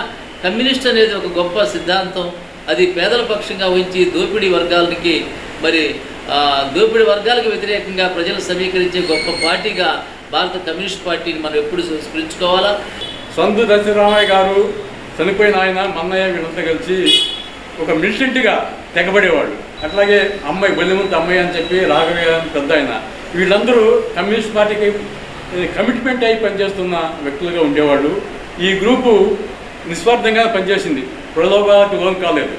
[SPEAKER 8] కమ్యూనిస్ట్ అనేది ఒక గొప్ప సిద్ధాంతం. అది పేదల పక్షంగా ఉంచి దోపిడీ వర్గాలకి మరి దోపిడీ వర్గాలకు వ్యతిరేకంగా ప్రజలు సమీకరించే గొప్ప పార్టీగా భారత కమ్యూనిస్ట్ పార్టీని మనం ఎప్పుడు స్మరించుకోవాలా.
[SPEAKER 9] సందు దశరామయ్య గారు చనిపోయిన ఆయన, మన్నయ్య వీళ్ళంతా కలిసి ఒక మిలిటెంట్గా తెగబడేవాడు. అట్లాగే అమ్మాయి బొల్లిముత్త అమ్మాయి అని చెప్పి రాఘవయ్య పెద్ద ఆయన, వీళ్ళందరూ కమ్యూనిస్ట్ పార్టీకి కమిట్మెంట్ అయి పనిచేస్తున్న వ్యక్తులుగా ఉండేవాళ్ళు. ఈ గ్రూపు నిస్వార్థంగా పనిచేసింది, ప్రలోభాలకు లోన్ కాలేదు.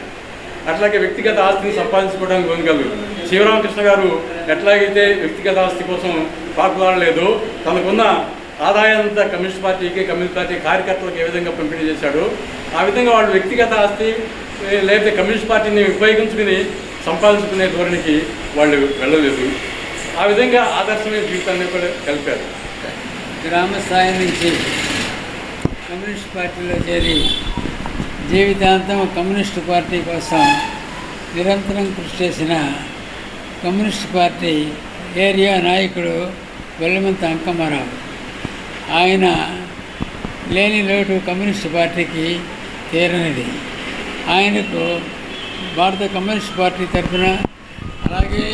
[SPEAKER 9] అట్లాగే వ్యక్తిగత ఆస్తిని సంపాదించుకోవడానికి పొందగలరు. శివరామకృష్ణ గారు ఎట్లాగైతే వ్యక్తిగత ఆస్తి కోసం పాకులాడలేదు, తనకున్న ఆదాయంతా కమ్యూనిస్ట్ పార్టీకి, కమ్యూనిస్ట్ పార్టీ కార్యకర్తలకు ఏ విధంగా పంపిణీ చేశాడు, ఆ విధంగా వాళ్ళు వ్యక్తిగత ఆస్తి లేకపోతే కమ్యూనిస్ట్ పార్టీని ఉపయోగించుకుని సంపాదించుకునే ధోరణికి వాళ్ళు వెళ్ళలేదు. ఆ విధంగా ఆదర్శమైన జీవితాన్ని కూడా కలిపారు.
[SPEAKER 3] గ్రామ స్థాయి నుంచి కమ్యూనిస్ట్ పార్టీలో చేరి జీవితాంతం కమ్యూనిస్ట్ పార్టీ కోసం నిరంతరం కృషి చేసిన కమ్యూనిస్ట్ పార్టీ ఏరియా నాయకుడు వెల్లమంత అంకమ్మరావు. ఆయన లేని లోటు కమ్యూనిస్ట్ పార్టీకి తీరనిది. ఆయనకు భారత కమ్యూనిస్ట్ పార్టీ తరఫున, అలాగే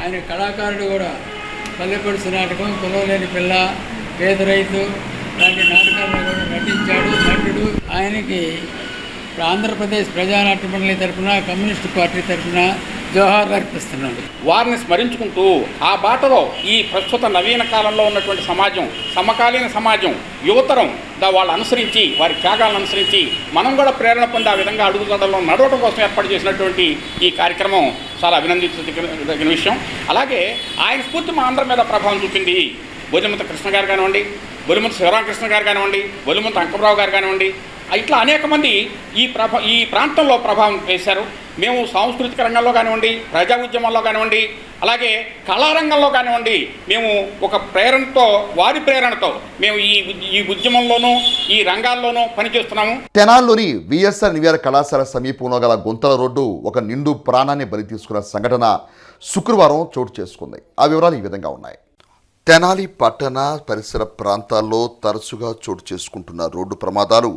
[SPEAKER 3] ఆయన కళాకారుడు కూడా పల్లెపడుచు నాటకం, కులవలేని పిల్ల, పేద రైతు లాంటి నాటకాల్లో కూడా నటించాడు నటుడు. ఆయనకి ఆంధ్రప్రదేశ్ ప్రజానాట్య మండలి తరఫున, కమ్యూనిస్ట్ పార్టీ తరఫున జోహార్లు అర్పిస్తున్నాడు.
[SPEAKER 10] వారిని స్మరించుకుంటూ ఆ బాటలో ఈ ప్రస్తుత నవీన కాలంలో ఉన్నటువంటి సమాజం, సమకాలీన సమాజం, యువతరం వాళ్ళు అనుసరించి, వారి త్యాగాలను అనుసరించి మనం కూడా ప్రేరణ పొంది ఆ విధంగా అడుగుదలలో నడవడం కోసం ఏర్పాటు చేసినటువంటి ఈ కార్యక్రమం చాలా అభినందించదగిన విషయం. అలాగే ఆయన స్ఫూర్తి మా అందరి మీద ప్రభావం చూపింది. బొలిమంత కృష్ణ గారు కానివ్వండి, బొలిమంత శివరామకృష్ణ గారు కానివ్వండి, బొలిమంత అంకమరావు గారు కానివ్వండి, ఇట్లా అనేక మంది ఈ ప్రాంతంలో ప్రభావం వేశారు. మేము సాంస్కృతిక రంగంలో కానివ్వండి, ప్రజా ఉద్యమంలో కానివ్వండి, అలాగే కళారంగంలో కానివ్వండి, మేము ఒక ప్రేరణతో, వారి ప్రేరణతో మేము ఈ ఉద్యమంలోనూ ఈ రంగాల్లోనూ పనిచేస్తున్నాము.
[SPEAKER 20] తెనాల్లోని విఎస్ఆర్ నివేర కళాశాల సమీపంలో గల గుంతల రోడ్డు ఒక నిండు ప్రాణాన్ని బలి తీసుకున్న సంఘటన శుక్రవారం చోటు చేసుకుంది. ఆ వివరాలు ఈ విధంగా ఉన్నాయి. తెనాలి పట్టణ పరిసర ప్రాంతాల్లో తరచుగా చోటు చేసుకుంటున్న రోడ్డు ప్రమాదాలు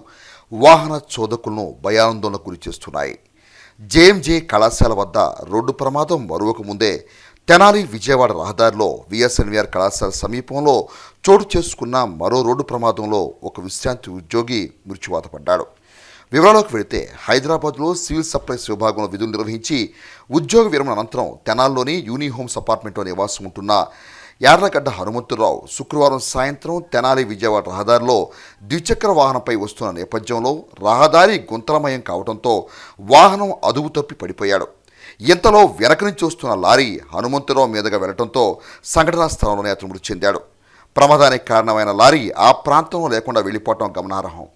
[SPEAKER 20] వాహన చోదకులను భయాందోళనకు గురి చేస్తున్నాయి. జేఎంజే కళాశాల వద్ద రోడ్డు ప్రమాదం మరొక ముందే తెనాలి విజయవాడ రహదారిలో విఎస్ఎన్విఆర్ కళాశాల సమీపంలో చోటు చేసుకున్న మరో రోడ్డు ప్రమాదంలో ఒక విశ్రాంతి ఉద్యోగి మృత్యువాత పడ్డాడు. వివరాల్లోకి వెళితే హైదరాబాద్లో సివిల్ సప్లైస్ విభాగంలో విధులు నిర్వహించి ఉద్యోగ విరమణ అనంతరం తెనాల్లోని యూనిహోమ్స్ అపార్ట్మెంట్లో నివాసం ఉంటున్న యార్లగడ్డ హనుమంతురావు శుక్రవారం సాయంత్రం తెనాలి విజయవాడ రహదారిలో ద్విచక్ర వాహనంపై వస్తున్న నేపథ్యంలో రహదారి గుంతలమయం కావడంతో వాహనం అదుపు తప్పి పడిపోయాడు. ఇంతలో వెనక నుంచి వస్తున్న లారీ హనుమంతురావు మీదుగా వెళ్లడంతో సంఘటనా స్థలంలోనే అతను మృతి చెందాడు. ప్రమాదానికి కారణమైన లారీ ఆ ప్రాంతంలో లేకుండా వెళ్ళిపోవడం గమనార్హం.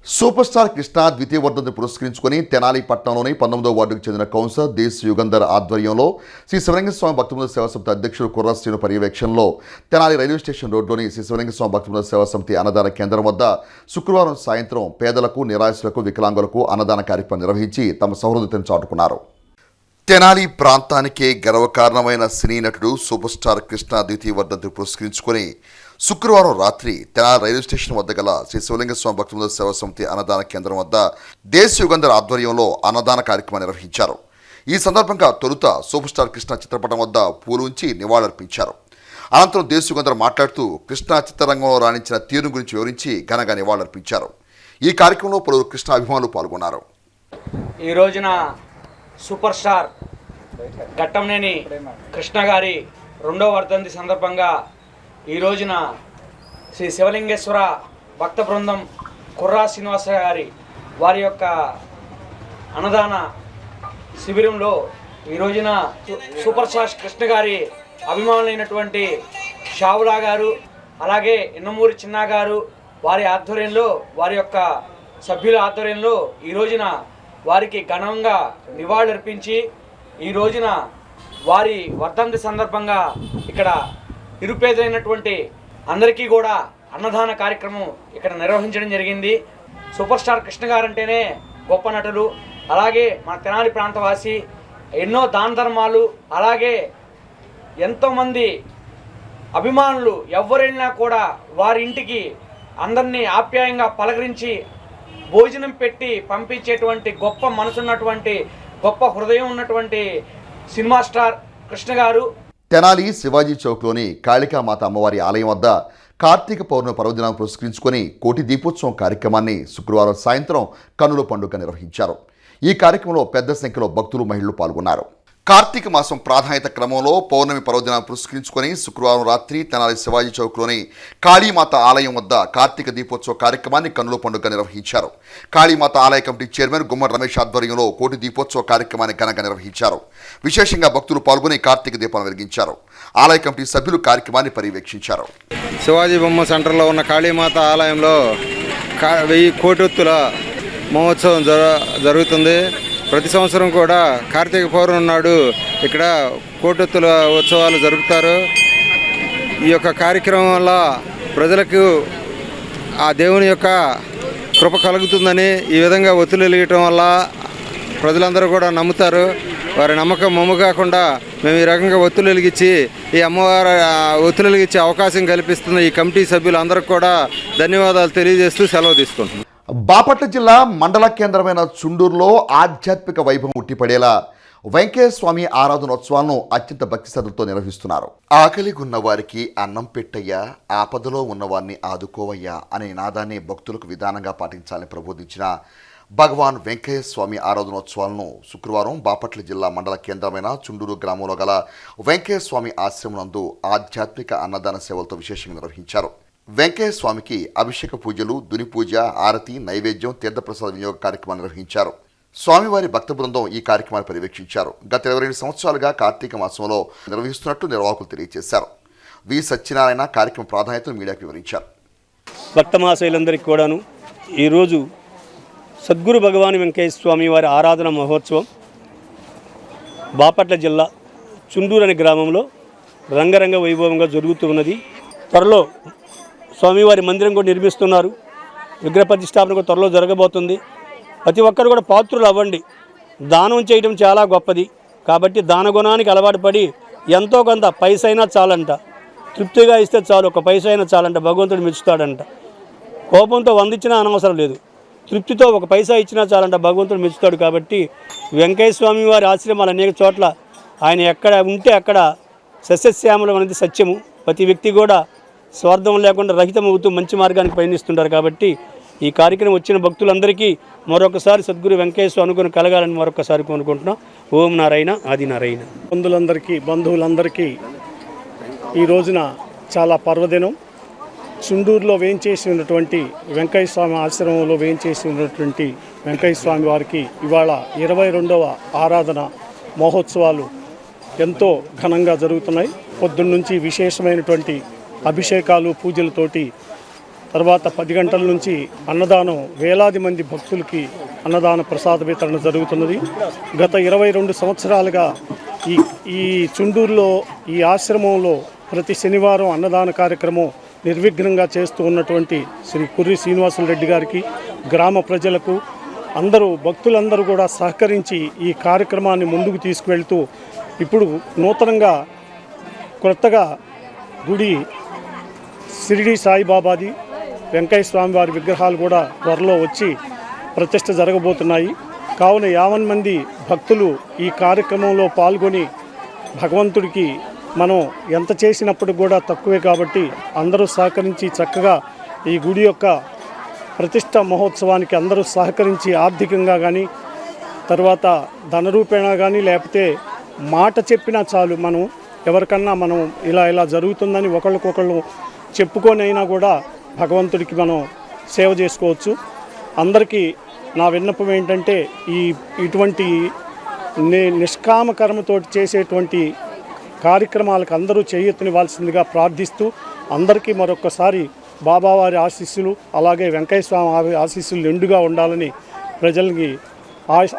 [SPEAKER 20] సూపర్ స్టార్ కృష్ణ ద్వితీయ వర్ధంతిని పురస్కరించుకుని తెనాలి పట్టణంలోని 19వ వార్డుకు చెందిన కౌన్సిలర్ దేశ్ యుగంధర్ ఆధ్వర్యంలో శ్రీ శివలింగస్వామి భక్తిబృంద సేవా సమితి అధ్యక్షుడు కుర్రా శ్రీను పర్యవేక్షణలో తెనాలి రైల్వే స్టేషన్ రోడ్లోని శ్రీ శివలింగస్వామి భక్తిబృంద సేవా సమితి అన్నదాన కేంద్రం వద్ద శుక్రవారం సాయంత్రం పేదలకు, నిరాశ్రులకు, వికలాంగులకు అన్నదాన కార్యక్రమం నిర్వహించి తమ సౌహృదతను చాటుకున్నారు. తెనాలి ప్రాంతానికే గర్వకారణమైన సినీ నటుడు సూపర్ స్టార్ కృష్ణ ద్వితీయ వర్ధంతిని పురస్కరించుకుని శుక్రవారం రాత్రి తెనాలి రైల్వే స్టేషన్ వద్ద గల శ్రీ శివలింగస్వామి భక్తిబృంద సేవా సమితి అన్నదాన కేంద్రం వద్ద దేశ్ యుగంధర్ ఆధ్వర్యంలో అన్నదాన కార్యక్రమం నిర్వహించారు. ఈ సందర్భంగా తొలుత సూపర్ స్టార్ కృష్ణ చిత్రపటం వద్ద పూలు ఉంచి నివాళులర్పించారు. అనంతరం దేశ్ యుగంధర్ మాట్లాడుతూ కృష్ణ చిత్రరంగంలో రాణించిన తీరు గురించి వివరించి ఘనంగా నివాళులర్పించారు. ఈ కార్యక్రమంలో పలువురు కృష్ణ అభిమానులు పాల్గొన్నారు.
[SPEAKER 12] ఈ రోజున సూపర్ స్టార్ ఘట్టంనేని కృష్ణ గారి 2వ వర్ధంతి సందర్భంగా ఈ రోజున శ్రీ శివలింగేశ్వర భక్త బృందం కుర్రా శ్రీనివాస గారి వారి యొక్క అన్నదాన శిబిరంలో ఈ రోజున సూపర్ స్టార్ కృష్ణ గారి అభిమానులైనటువంటి షావులా గారు, అలాగే ఇన్నమూరి చిన్నా గారు వారి ఆధ్వర్యంలో, వారి యొక్క సభ్యుల ఆధ్వర్యంలో ఈ రోజున వారికి ఘనంగా నివాళులర్పించి ఈ రోజున వారి వర్ధంతి సందర్భంగా ఇక్కడ నిరుపేదైనటువంటి అందరికీ కూడా అన్నదాన కార్యక్రమం ఇక్కడ నిర్వహించడం జరిగింది. సూపర్ స్టార్ కృష్ణ గారంటేనే గొప్ప నటులు, అలాగే మన తెనాలి ప్రాంతవాసి, ఎన్నో దాన ధర్మాలు, అలాగే ఎంతోమంది అభిమానులు ఎవరైనా కూడా వారి ఇంటికి అందరినీ ఆప్యాయంగా పలకరించి భోజనం పెట్టి పంపించేటువంటి గొప్ప మనసున్నటువంటి, గొప్ప హృదయం ఉన్నటువంటి సినిమా స్టార్ కృష్ణ గారు.
[SPEAKER 20] తెనాలి శివాజీ చౌక్లోని కాళికామాత అమ్మవారి ఆలయం వద్ద కార్తీక పౌర్ణమి పర్వదినాన్ని పురస్కరించుకొని కోటి దీపోత్సవం కార్యక్రమాన్ని శుక్రవారం సాయంత్రం కన్నుల పండుగ నిర్వహించారు. ఈ కార్యక్రమంలో పెద్ద సంఖ్యలో భక్తులు, మహిళలు పాల్గొన్నారు. కార్తీక మాసం ప్రాధాన్యత క్రమంలో పౌర్ణమి పర్వదినాన్ని పురస్కరించుకొని శుక్రవారం రాత్రి తెనాలి శివాజీ చౌక్లోని కాళీమాత ఆలయం వద్ద కార్తీక దీపోత్సవ కార్యక్రమాన్ని కన్నుల పండుగ నిర్వహించారు. కాళీమాత ఆలయ కమిటీ చైర్మన్ గుమ్మడి రమేష్ ఆధ్వర్యంలో కోటి దీపోత్సవ కార్యక్రమాన్ని ఘనంగా నిర్వహించారు. విశేషంగా భక్తులు పాల్గొని కార్తీక దీపాలను వెలిగించారు. ఆలయ కమిటీ సభ్యులు కార్యక్రమాన్ని పర్యవేక్షించారు.
[SPEAKER 2] శివాజీ బొమ్మ సెంటర్లో ఉన్న కాళీమాత ఆలయంలో 1000 కోటొత్తుల మహోత్సవం జరుగుతుంది. ప్రతి సంవత్సరం కూడా కార్తీక పౌర్ణమి నాడు ఇక్కడ కోటొత్తుల ఉత్సవాలు జరుపుతారు. ఈ యొక్క కార్యక్రమం వల్ల ప్రజలకు ఆ దేవుని యొక్క కృప కలుగుతుందని ఈ విధంగా ఒత్తులు వెలిగటం వల్ల ప్రజలందరూ కూడా నమ్ముతారు. వారి నమ్మకం మమ్ము కాకుండా మేము ఈ రకంగా ఒత్తులు వెలిగించి ఈ అమ్మవారి ఒత్తులు వెలిగించే అవకాశం కల్పిస్తున్న ఈ కమిటీ సభ్యులందరికీ కూడా ధన్యవాదాలు తెలియజేస్తూ సెలవు తీసుకుంటున్నాం.
[SPEAKER 20] బాపట్ల జిల్లా మండల కేంద్రమైన చుండూరులో ఆధ్యాత్మిక వైభవం ఉట్టిపడేలా వెంకయ్య స్వామి ఆరాధనోత్సవాలను అత్యంత భక్తి శ్రద్ధలతో నిర్వహిస్తున్నారు. ఆకలిగున్న వారికి అన్నం పెట్టయ్యా, ఆపదలో ఉన్నవారిని ఆదుకోవయ్యా అనే నినాదాన్ని భక్తులకు విధానంగా పాటించాలని ప్రబోధించిన భగవాన్ వెంకయ్య స్వామి ఆరాధనోత్సవాలను శుక్రవారం బాపట్ల జిల్లా మండల కేంద్రమైన చుండూరు గ్రామంలో గల వెంకయ్య స్వామి ఆశ్రమం నందు ఆధ్యాత్మిక అన్నదాన సేవలతో విశేషంగా నిర్వహించారు. వెంకయ్య స్వామికి అభిషేక పూజలు, దుని పూజ, ఆరతి, నైవేద్యం, తీర్థప్రసాద వినియోగ కార్యక్రమాలు నిర్వహించారు. స్వామివారి భక్త బృందం ఈ కార్యక్రమాన్ని పర్యవేక్షించారు. గత 22 సంవత్సరాలుగా కార్తీక మాసంలో నిర్వహిస్తున్నట్టు నిర్వాహకులు తెలియజేశారు. వి సత్యనారాయణ కార్యక్రమ ప్రాధాన్యతను మీడియాకు వివరించారు.
[SPEAKER 13] భక్త మహాశయులందరికీ కూడాను ఈరోజు సద్గురు భగవాన్ వెంకయ్య స్వామి వారి ఆరాధన మహోత్సవం బాపట్ల జిల్లా చుండూరు అనే గ్రామంలో రంగరంగ వైభవంగా జరుగుతూ ఉన్నది. త్వరలో స్వామివారి మందిరం కూడా నిర్మిస్తున్నారు. విగ్రహ ప్రతిష్టాపన కూడా త్వరలో జరగబోతుంది. ప్రతి ఒక్కరు కూడా పాత్రులు అవ్వండి. దానం చేయడం చాలా గొప్పది కాబట్టి దానగుణానికి అలవాటు పడి ఎంతో కొంత పైసైనా చాలంట, తృప్తిగా ఇస్తే చాలు, ఒక పైసైనా చాలంట, భగవంతుడు మెచ్చుతాడంట. కోపంతో 100 ఇచ్చినా అనవసరం లేదు, తృప్తితో ఒక పైసా ఇచ్చినా చాలంట, భగవంతుడు మెచ్చుతాడు. కాబట్టి వెంకయ్య స్వామి వారి ఆశ్రమాలు అనేక చోట్ల ఆయన ఎక్కడ ఉంటే అక్కడ సస్యశ్యామలం అనేది సత్యము. ప్రతి వ్యక్తి కూడా స్వార్థం లేకుండా రహితమవుతూ మంచి మార్గానికి పయనిస్తుంటారు. కాబట్టి ఈ కార్యక్రమం వచ్చిన భక్తులందరికీ మరొకసారి సద్గురు వెంకయ్య స్వామి అనుకుని కలగాలని మరొకసారి కోరుకుంటున్నాం. ఓం నారాయణ ఆది నారాయణ.
[SPEAKER 14] బంధువులందరికీ ఈ రోజున చాలా పర్వదినం. చుండూరులో వేయించేసి ఉన్నటువంటి వెంకయ్య స్వామి ఆశ్రమంలో వేయించేసి ఉన్నటువంటి వెంకయ్య స్వామి వారికి ఇవాళ 22వ ఆరాధన మహోత్సవాలు ఎంతో ఘనంగా జరుగుతున్నాయి. పొద్దున్నుంచి విశేషమైనటువంటి అభిషేకాలు, పూజలతోటి తర్వాత 10 గంటల నుంచి అన్నదానం, వేలాది మంది భక్తులకి అన్నదాన ప్రసాద వితరణ జరుగుతున్నది. గత 22 సంవత్సరాలుగా ఈ చుండూరులో ఈ ఆశ్రమంలో ప్రతి శనివారం అన్నదాన కార్యక్రమం నిర్విఘ్నంగా చేస్తూ ఉన్నటువంటి శ్రీ కుర్రి శ్రీనివాసులు రెడ్డి గారికి, గ్రామ ప్రజలకు, భక్తులందరూ కూడా సహకరించి ఈ కార్యక్రమాన్ని ముందుకు తీసుకువెళ్తూ ఇప్పుడు నూతనంగా కొత్తగా గుడి షిరిడి సాయిబాబాది, వెంకయ్య స్వామి వారి విగ్రహాలు కూడా త్వరలో వచ్చి ప్రతిష్ఠ జరగబోతున్నాయి. కావున 50 మంది భక్తులు ఈ కార్యక్రమంలో పాల్గొని భగవంతుడికి మనం ఎంత చేసినప్పుడు కూడా తక్కువే కాబట్టి అందరూ సహకరించి చక్కగా ఈ గుడి యొక్క ప్రతిష్ఠ మహోత్సవానికి అందరూ సహకరించి ఆర్థికంగా కానీ తర్వాత ధనరూపేణా కానీ లేకపోతే మాట చెప్పినా చాలు, మనం ఎవరికన్నా మనం ఇలా జరుగుతుందని ఒకళ్ళకొకళ్ళు చెప్పుకొని అయినా కూడా భగవంతుడికి మనం సేవ చేసుకోవచ్చు. అందరికీ నా విన్నపం ఏంటంటే ఇటువంటి నిష్కామ కర్మతో చేసేటువంటి కార్యక్రమాలకు అందరూ చేయెత్తునివ్వాల్సిందిగా ప్రార్థిస్తూ అందరికీ మరొకసారి బాబావారి ఆశీస్సులు అలాగే వెంకయ్య స్వామి ఆశీస్సులు నిండుగా ఉండాలని, ప్రజలకి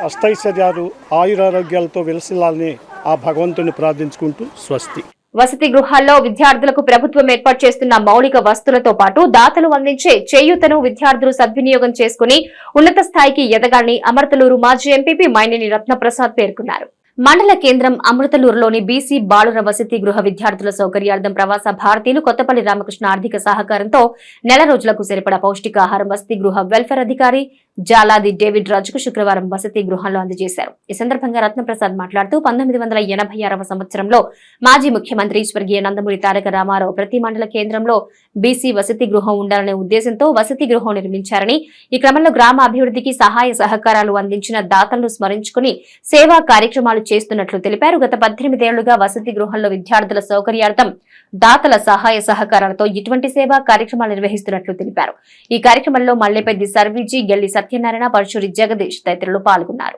[SPEAKER 14] అష్టైశ్వర్యాలు ఆయురారోగ్యాలతో వెలసిల్లాలని ఆ భగవంతుని ప్రార్థించుకుంటూ స్వస్తి.
[SPEAKER 1] వసతి గృహాల్లో విద్యార్థులకు ప్రభుత్వం ఏర్పాటు చేస్తున్న మౌలిక వస్తువులతో పాటు దాతలు అందించే చేయూతను విద్యార్థులు సద్వినియోగం చేసుకుని ఉన్నత స్థాయికి ఎదగాలని అమర్తలూరు మాజీ ఎంపీపీ మైనేని రత్నప్రసాద్ పేర్కొన్నారు. మండల కేంద్రం అమృతలూరులోని బీసీ బాలుర వసతి గృహ విద్యార్థుల సౌకర్యార్థం ప్రవాస భారతీయులు కొత్తపల్లి రామకృష్ణ ఆర్థిక సహకారంతో నెల రోజులకు సరిపడా పౌష్టికాహారం వసతి గృహ వెల్ఫేర్ అధికారి జాలాది డేవిడ్ రాజుకు శుక్రవారం వసతి గృహంలో అందజేశారు. ఈ సందర్భంగా రత్నప్రసాద్ మాట్లాడుతూ 1986వ సంవత్సరంలో మాజీ ముఖ్యమంత్రి స్వర్గీయ నందమూరి తారక రామారావు ప్రతి మండల కేంద్రంలో బీసీ వసతి గృహం ఉండాలనే ఉద్దేశంతో వసతి గృహం నిర్మించారని, ఈ క్రమంలో గ్రామ అభివృద్ధికి సహాయ సహకారాలు అందించిన దాతలను స్మరించుకుని సేవా కార్యక్రమాలు చేస్తున్నట్లు తెలిపారు. గత 18 ఏళ్లుగా వసతి గృహంలో విద్యార్థుల సౌకర్యార్థం దాతల సహాయ సహకారాలతో ఇటువంటి సేవా కార్యక్రమాలు నిర్వహిస్తున్నట్లు తెలిపారు. ఈ కార్యక్రమంలో మల్లెపెద్ది సర్వీజీ, గెల్లి సత్యనారాయణ, పరశురి జగదీష్ తదితరులు పాల్గొన్నారు.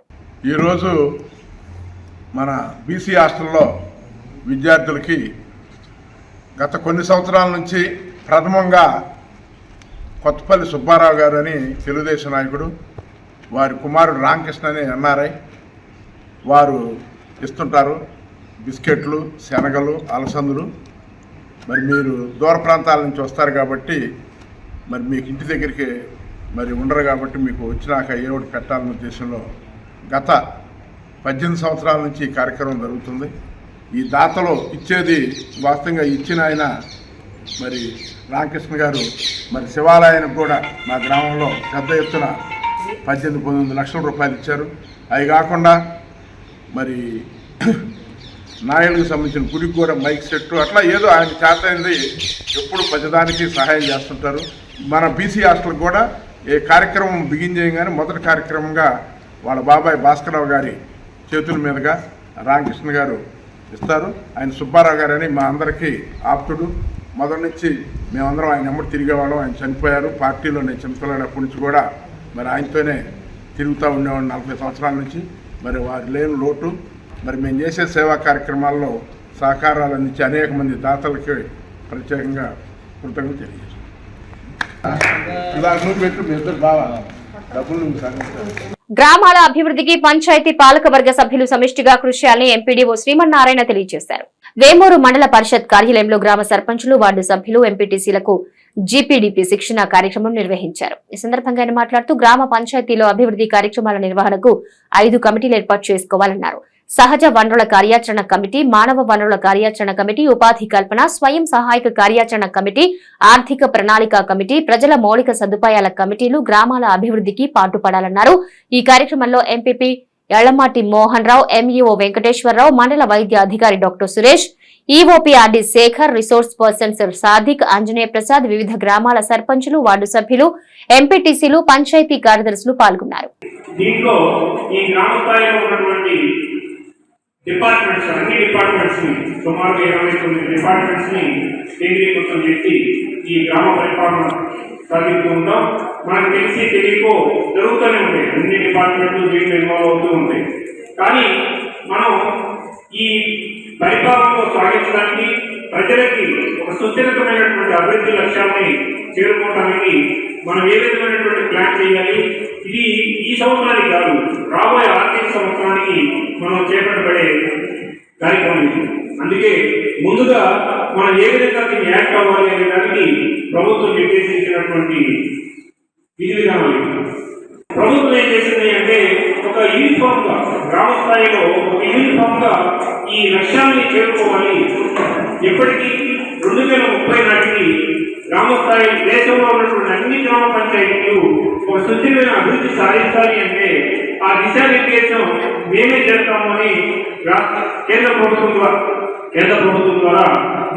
[SPEAKER 11] ఈరోజు మన బీసీ హాస్టల్లో విద్యార్థులకి గత కొన్ని సంవత్సరాల నుంచి ప్రథమంగా కొత్తపల్లి సుబ్బారావు గారు అని తెలుగుదేశం నాయకుడు, వారి కుమారుడు రామకృష్ణ అని ఎన్ఆర్ఐ వారు ఇస్తుంటారు బిస్కెట్లు, శనగలు, అలసందులు. మరి మీరు దూర ప్రాంతాల నుంచి వస్తారు కాబట్టి మరి మీకు ఇంటి దగ్గరికి మరి ఉండరు కాబట్టి మీకు వచ్చినాక ఏ ఒకటి పెట్టాలనే ఉద్దేశంలో గత 18 సంవత్సరాల నుంచి ఈ కార్యక్రమం జరుగుతుంది. ఈ దాతలు ఇచ్చేది వాస్తవంగా ఇచ్చిన ఆయన మరి రామకృష్ణ గారు మరి శివాలయానికి కూడా మా గ్రామంలో పెద్ద ఎత్తున 18-19 లక్షల రూపాయలు ఇచ్చారు. అవి కాకుండా మరి నాయకులకు సంబంధించిన గుడికి కూడా మైక్ సెట్టు అట్లా ఏదో ఆయన చేతైంది ఎప్పుడు ప్రతిదానికి సహాయం చేస్తుంటారు. మన బీసీ హాస్టల్ కూడా ఏ కార్యక్రమం బిగిన్ చేయగానే మొదటి కార్యక్రమంగా వాళ్ళ బాబాయ్ భాస్కరరావు గారి చేతుల మీదుగా రామకృష్ణ గారు ఇస్తారు. ఆయన సుబ్బారావు గారు అని మా అందరికీ ఆప్తుడు. మొదటి నుంచి మేమందరం ఆయన ఎమ్మడి తిరిగేవాళ్ళం. ఆయన చనిపోయారు. పార్టీలో నేను చిన్నపిల్లడప్పటి నుంచి కూడా మరి ఆయనతోనే తిరుగుతూ ఉండేవాడిని 40 సంవత్సరాల నుంచి. మరి వారి లేని లోటు మరి మేము చేసే సేవా కార్యక్రమాల్లో సహకారాలు అందించి అనేక మంది దాతలకి ప్రత్యేకంగా కృతజ్ఞతలు తెలియజేస్తాం.
[SPEAKER 1] గ్రామాల అభివృద్ధికి పంచాయతీ పాలకవర్గ సభ్యులు సమిష్టిగా కృషి చేయాలని ఎంపీడీఓ శ్రీమన్నారాయణ తెలియజేశారు. వేమూరు మండల పరిషత్ కార్యాలయంలో గ్రామ సర్పంచులు, వార్డు సభ్యులు, ఎంపీటీసీలకు జీపీడీపీ శిక్షణ కార్యక్రమం నిర్వహించారు. ఈ సందర్భంగా ఆయన మాట్లాడుతూ గ్రామ పంచాయతీలో అభివృద్ధి కార్యక్రమాల నిర్వహణకు 5 కమిటీలు ఏర్పాటు చేసుకోవాలన్నారు. సహజ వనరుల కార్యాచరణ కమిటీ, మానవ వనరుల కార్యాచరణ కమిటీ, ఉపాధి కల్పన, స్వయం సహాయక కార్యాచరణ కమిటీ, ఆర్థిక ప్రణాళిక కమిటీ, ప్రజల మౌలిక సదుపాయాల కమిటీలు గ్రామాల అభివృద్ధికి పాటుపడాలన్నారు. ఈ కార్యక్రమంలో ఎంపీపీ ఎళ్లమాటి మోహన్ రావు, ఎంఈఓ వెంకటేశ్వరరావు, మండల వైద్య అధికారి doctor Suresh, EOPRD Shekhar, resource persons Sadiq, Anjaneya Prasad, వివిధ గ్రామాల సర్పంచులు, వార్డు సభ్యులు, ఎంపీటీసీలు, పంచాయతీ కార్యదర్శులు పాల్గొన్నారు.
[SPEAKER 15] డిపార్ట్మెంట్స్ అన్ని డిపార్ట్మెంట్స్ని సుమారు 29 డిపార్ట్మెంట్స్ని కేంద్రీకృతం చేసి ఈ గ్రామ పరిపాలన సాధిస్తూ ఉంటాం. మనకు తెలిసి తెలియకో జరుగుతూనే ఉంటాయి. అన్ని డిపార్ట్మెంట్లు దీంట్లో ఇన్వాల్వ్ అవుతూ ఉంటాయి. కానీ మనం ఈ పరిపాలనలో సాగించడానికి ప్రజలకి ఒక సుస్థిరతమైనటువంటి అభివృద్ధి లక్ష్యాన్ని చేరుకోవడానికి మనం ఏ విధమైనటువంటి ప్లాన్ చేయాలి, ఇది ఈ సంవత్సరానికి కాదు రాబోయే ఆర్థిక సంవత్సరానికి మనం చేపట్టబడే కార్యక్రమం. అందుకే ముందుగా మనం ఏ విధంగా దీన్ని యాక్ట్ అవ్వాలి అనే దానికి ప్రభుత్వం నిర్దేశించినటువంటి విధి విధానాలు. ప్రభుత్వం ఏం చేసింది అంటే ఒక యూనిఫామ్ గా గ్రామ స్థాయిలో ఒక యూనిఫామ్ గా ఈ లక్ష్యాన్ని చేరుకోవాలి. ఎప్పటికీ 2030 నాటికి గ్రామ స్థాయి దేశంలో ఉన్నటువంటి అన్ని గ్రామ పంచాయతీలు ఒక సుస్థిరమైన అభివృద్ధి సాధించాలి అంటే ఆ దిశానిర్దేశం మేమే చేస్తామని కేంద్ర ప్రభుత్వం ద్వారా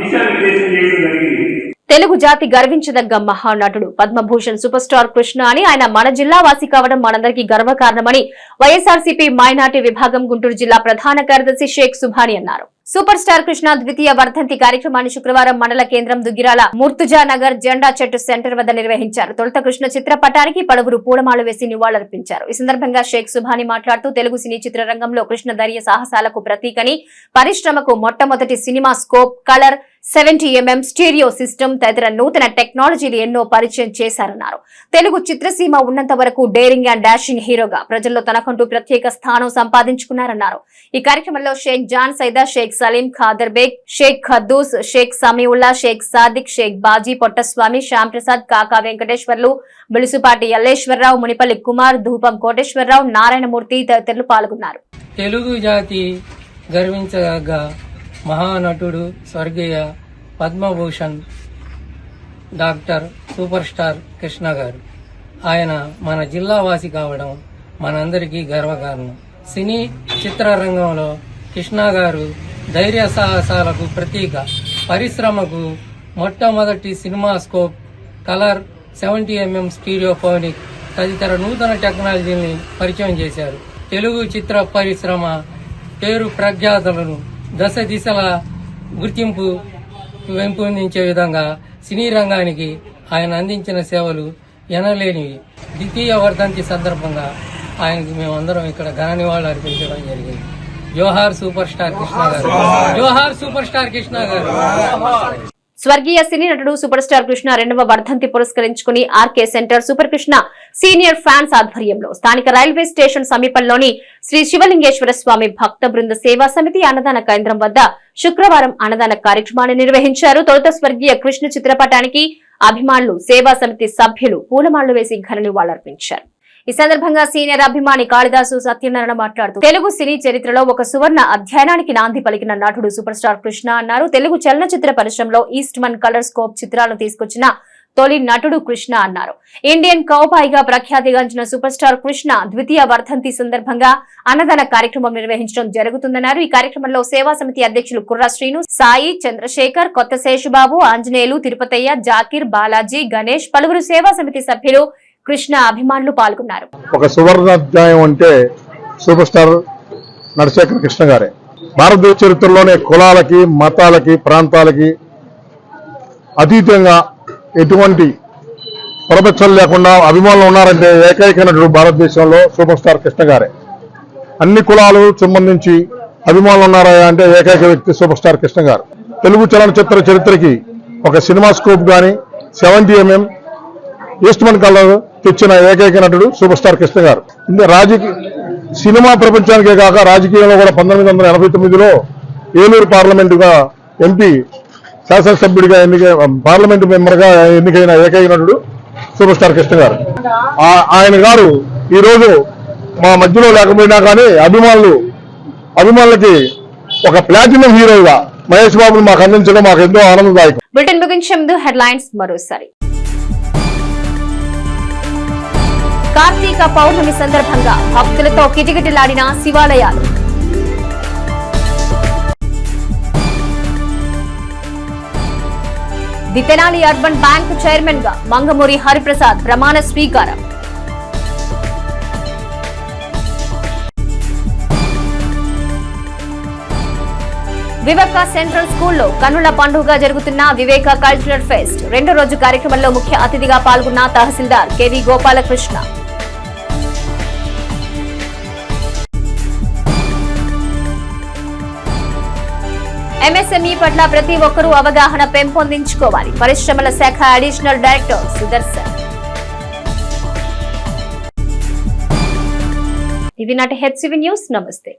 [SPEAKER 15] దిశానిర్దేశం చేయడం జరిగింది.
[SPEAKER 1] తెలుగు జాతి గర్వించదగ్గ మహానటుడు పద్మభూషణ్ సూపర్ స్టార్ కృష్ణ అని, ఆయన మన జిల్లా వాసి కావడం మనందరికీ గర్వకారణమని వైఎస్ఆర్సీపీ మైనార్టీ విభాగం గుంటూరు జిల్లా ప్రధాన కార్యదర్శి షేక్ సుభాని అన్నారు. సూపర్ స్టార్ కృష్ణ ద్వితీయ వర్ధంతి కార్యక్రమాన్ని శుక్రవారం మండల కేంద్రం దుగ్గిరాల ముర్తుజా నగర్ జెండా చెట్టు సెంటర్ వద్ద నిర్వహించారు. తొలుత కృష్ణ చిత్రపటానికి పలువురు పూలమాలు వేసి నివాళులర్పించారు. ఈ సందర్భంగా షేక్ సుభాని మాట్లాడుతూ తెలుగు సినీ చిత్రరంగంలో కృష్ణ ధైర్య సాహసాలకు ప్రతీకని, పరిశ్రమకు మొట్టమొదటి cinema scope, colour, 70mm stereo system తదితర నూతన టెక్నాలజీలు ఎన్నో పరిచయం చేశారన్నారు. తెలుగు చిత్రసీమ ఉన్నంత వరకు డేరింగ్ అండ్ డాషింగ్ హీరోగా ప్రజల్లో తనకంటూ ప్రత్యేక స్థానం సంపాదించుకున్నారన్నారు. ఈ కార్యక్రమంలో షేక్ జాన్ సైదా, షేక్ సలీం, ఖాదర్ బేగ్, షేక్ ఖద్దూస్, షేక్ సమీవుల్లా, షేక్ సాదిక్, షేక్ బాజీ, పొట్టస్వామి, శ్యామ్ ప్రసాద్, కాకా వెంకటేశ్వర్లు, బిలుసుపాటి యల్లేశ్వరరావు, మునిపల్లి కుమార్, ధూపం కోటేశ్వరరావు, నారాయణమూర్తి తదితరులు పాల్గొన్నారు.
[SPEAKER 16] తెలుగు జాతి గర్వించదగ్గ మహానటుడు స్వర్గీయ Padma Bhushan doctor super star Krishna గారు ఆయన మన జిల్లా వాసి కావడం మనందరికీ గర్వకారణం. సినీ చిత్రరంగంలో కృష్ణ గారు ధైర్య సాహసాలకు ప్రతీక. పరిశ్రమకు మొట్టమొదటి cinema scope, colour, 70mm stereophonic తదితర నూతన టెక్నాలజీని పరిచయం చేశారు. తెలుగు చిత్ర పరిశ్రమ పేరు ప్రఖ్యాతులను దశ దిశల గుర్తింపు పెంపొందించే విధంగా సినీ రంగానికి ఆయన అందించిన సేవలు ఎనలేనివి. ద్వితీయ వర్ధంతి సందర్భంగా ఆయనకి మేమందరం ఇక్కడ ఘన నివాళులు అర్పించడం జరిగింది. జోహార్ సూపర్ స్టార్ కృష్ణ గారు, జోహార్ సూపర్ స్టార్ కృష్ణ గారు.
[SPEAKER 1] స్వర్గీయ సినీ నటుడు సూపర్ స్టార్ కృష్ణ 2వ వర్ధంతి పురస్కరించుకుని RK centre super Krishna senior fans ఆధ్వర్యంలో స్థానిక రైల్వే స్టేషన్ సమీపంలోని శ్రీ శివలింగేశ్వర స్వామి భక్త బృంద సేవా సమితి అన్నదాన కేంద్రం వద్ద శుక్రవారం అన్నదాన కార్యక్రమాన్ని నిర్వహించారు. తొలుత స్వర్గీయ కృష్ణ చిత్రపటానికి అభిమానులు, సేవా సమితి సభ్యులు పూలమాళ్లు వేసి ఘన నివాళులర్పించారు. ఈ సందర్భంగా సీనియర్ అభిమాని కాళిదాసు సత్యనారాయణ మాట్లాడుతూ తెలుగు సినీ చరిత్రలో ఒక సువర్ణ అధ్యాయానికి నాంది పలికిన నటుడు సూపర్ స్టార్ కృష్ణ అన్నారు. తెలుగు చలనచిత్ర పరిశ్రమలో ఈస్ట్మన్ కలర్ స్కోప్ చిత్రాలను తీసుకొచ్చిన తొలి నటుడు కృష్ణ అన్నారు. ఇండియన్ కౌబాయ్ గా ప్రఖ్యాతిగాంచిన సూపర్ స్టార్ కృష్ణ ద్వితీయ వర్ధంతి సందర్భంగా అన్నదాన కార్యక్రమం నిర్వహించడం జరుగుతుందన్నారు. ఈ కార్యక్రమంలో సేవా సమితి అధ్యక్షులు కుర్రా శ్రీను, సాయి, చంద్రశేఖర్, కొత్త శేషుబాబు, ఆంజనేయులు, తిరుపతయ్య, జాకీర్, బాలాజీ, గణేష్, పలువురు సేవా సమితి సభ్యులు, కృష్ణ అభిమానులు పాల్గొన్నారు.
[SPEAKER 17] ఒక సువర్ణ అధ్యాయం అంటే సూపర్ స్టార్ నరశేఖర్ కృష్ణ గారే. భారతదేశ చరిత్రలోనే కులాలకి, మతాలకి, ప్రాంతాలకి అతీతంగా ఎటువంటి ప్రపంచం లేకుండా అభిమానులు ఉన్నారంటే ఏకైక నటుడు భారతదేశంలో సూపర్ స్టార్ కృష్ణ గారే. అన్ని కులాలు సంబంధించి అభిమానులు ఉన్నారా అంటే ఏకైక వ్యక్తి సూపర్ స్టార్ కృష్ణ గారు. తెలుగు చలనచిత్ర చరిత్రకి ఒక సినిమా స్కోప్ కానీ 70mm ఈస్ట్మన్ కలర్ తెచ్చిన ఏకైక నటుడు సూపర్ స్టార్ కృష్ణ గారు. సినిమా ప్రపంచానికే కాక రాజకీయంలో కూడా 1989లో ఏలూరు పార్లమెంటుగా ఎంపీ, శాసనసభ్యుడిగా పార్లమెంటు మెంబర్గా ఎన్నికైన ఏకైక నటుడు సూపర్ స్టార్ కృష్ణ గారు. ఆయన గారు ఈరోజు మా మధ్యలో లేకపోయినా కానీ అభిమానులకి ఒక ప్లాటినం హీరోగా మహేష్ బాబును మాకు అందించడం మాకు ఎంతో ఆనందదాయకం.
[SPEAKER 1] బులెటిన్ ముగించే ముందు హెడ్లైన్స్ మరోసారి. కార్తీక పౌర్ణమి సందర్భంగా భక్తులతో కిటకిటలాడిన శివాలయాలు. The Tenali urban bank chairman గా మంగమూరి హరిప్రసాద్ ప్రమాణ స్వీకారం. వివేక సెంట్రల్ స్కూల్లో కన్నుల పండుగగా జరుగుతున్న వివేక కల్చరల్ ఫెస్ట్ 2వ రోజు కార్యక్రమంలో ముఖ్య అతిథిగా పాల్గొన్న తహసీల్దార్ కెవి గోపాలకృష్ణ. ఎంఎస్ఎంఈ పట్ల ప్రతి ఒక్కరూ అవగాహన పెంపొందించుకోవాలి. పరిశ్రమల శాఖ అడిషనల్ డైరెక్టర్ సుదర్శన్. ఇవి నాటి హెచ్సివి న్యూస్. నమస్తే.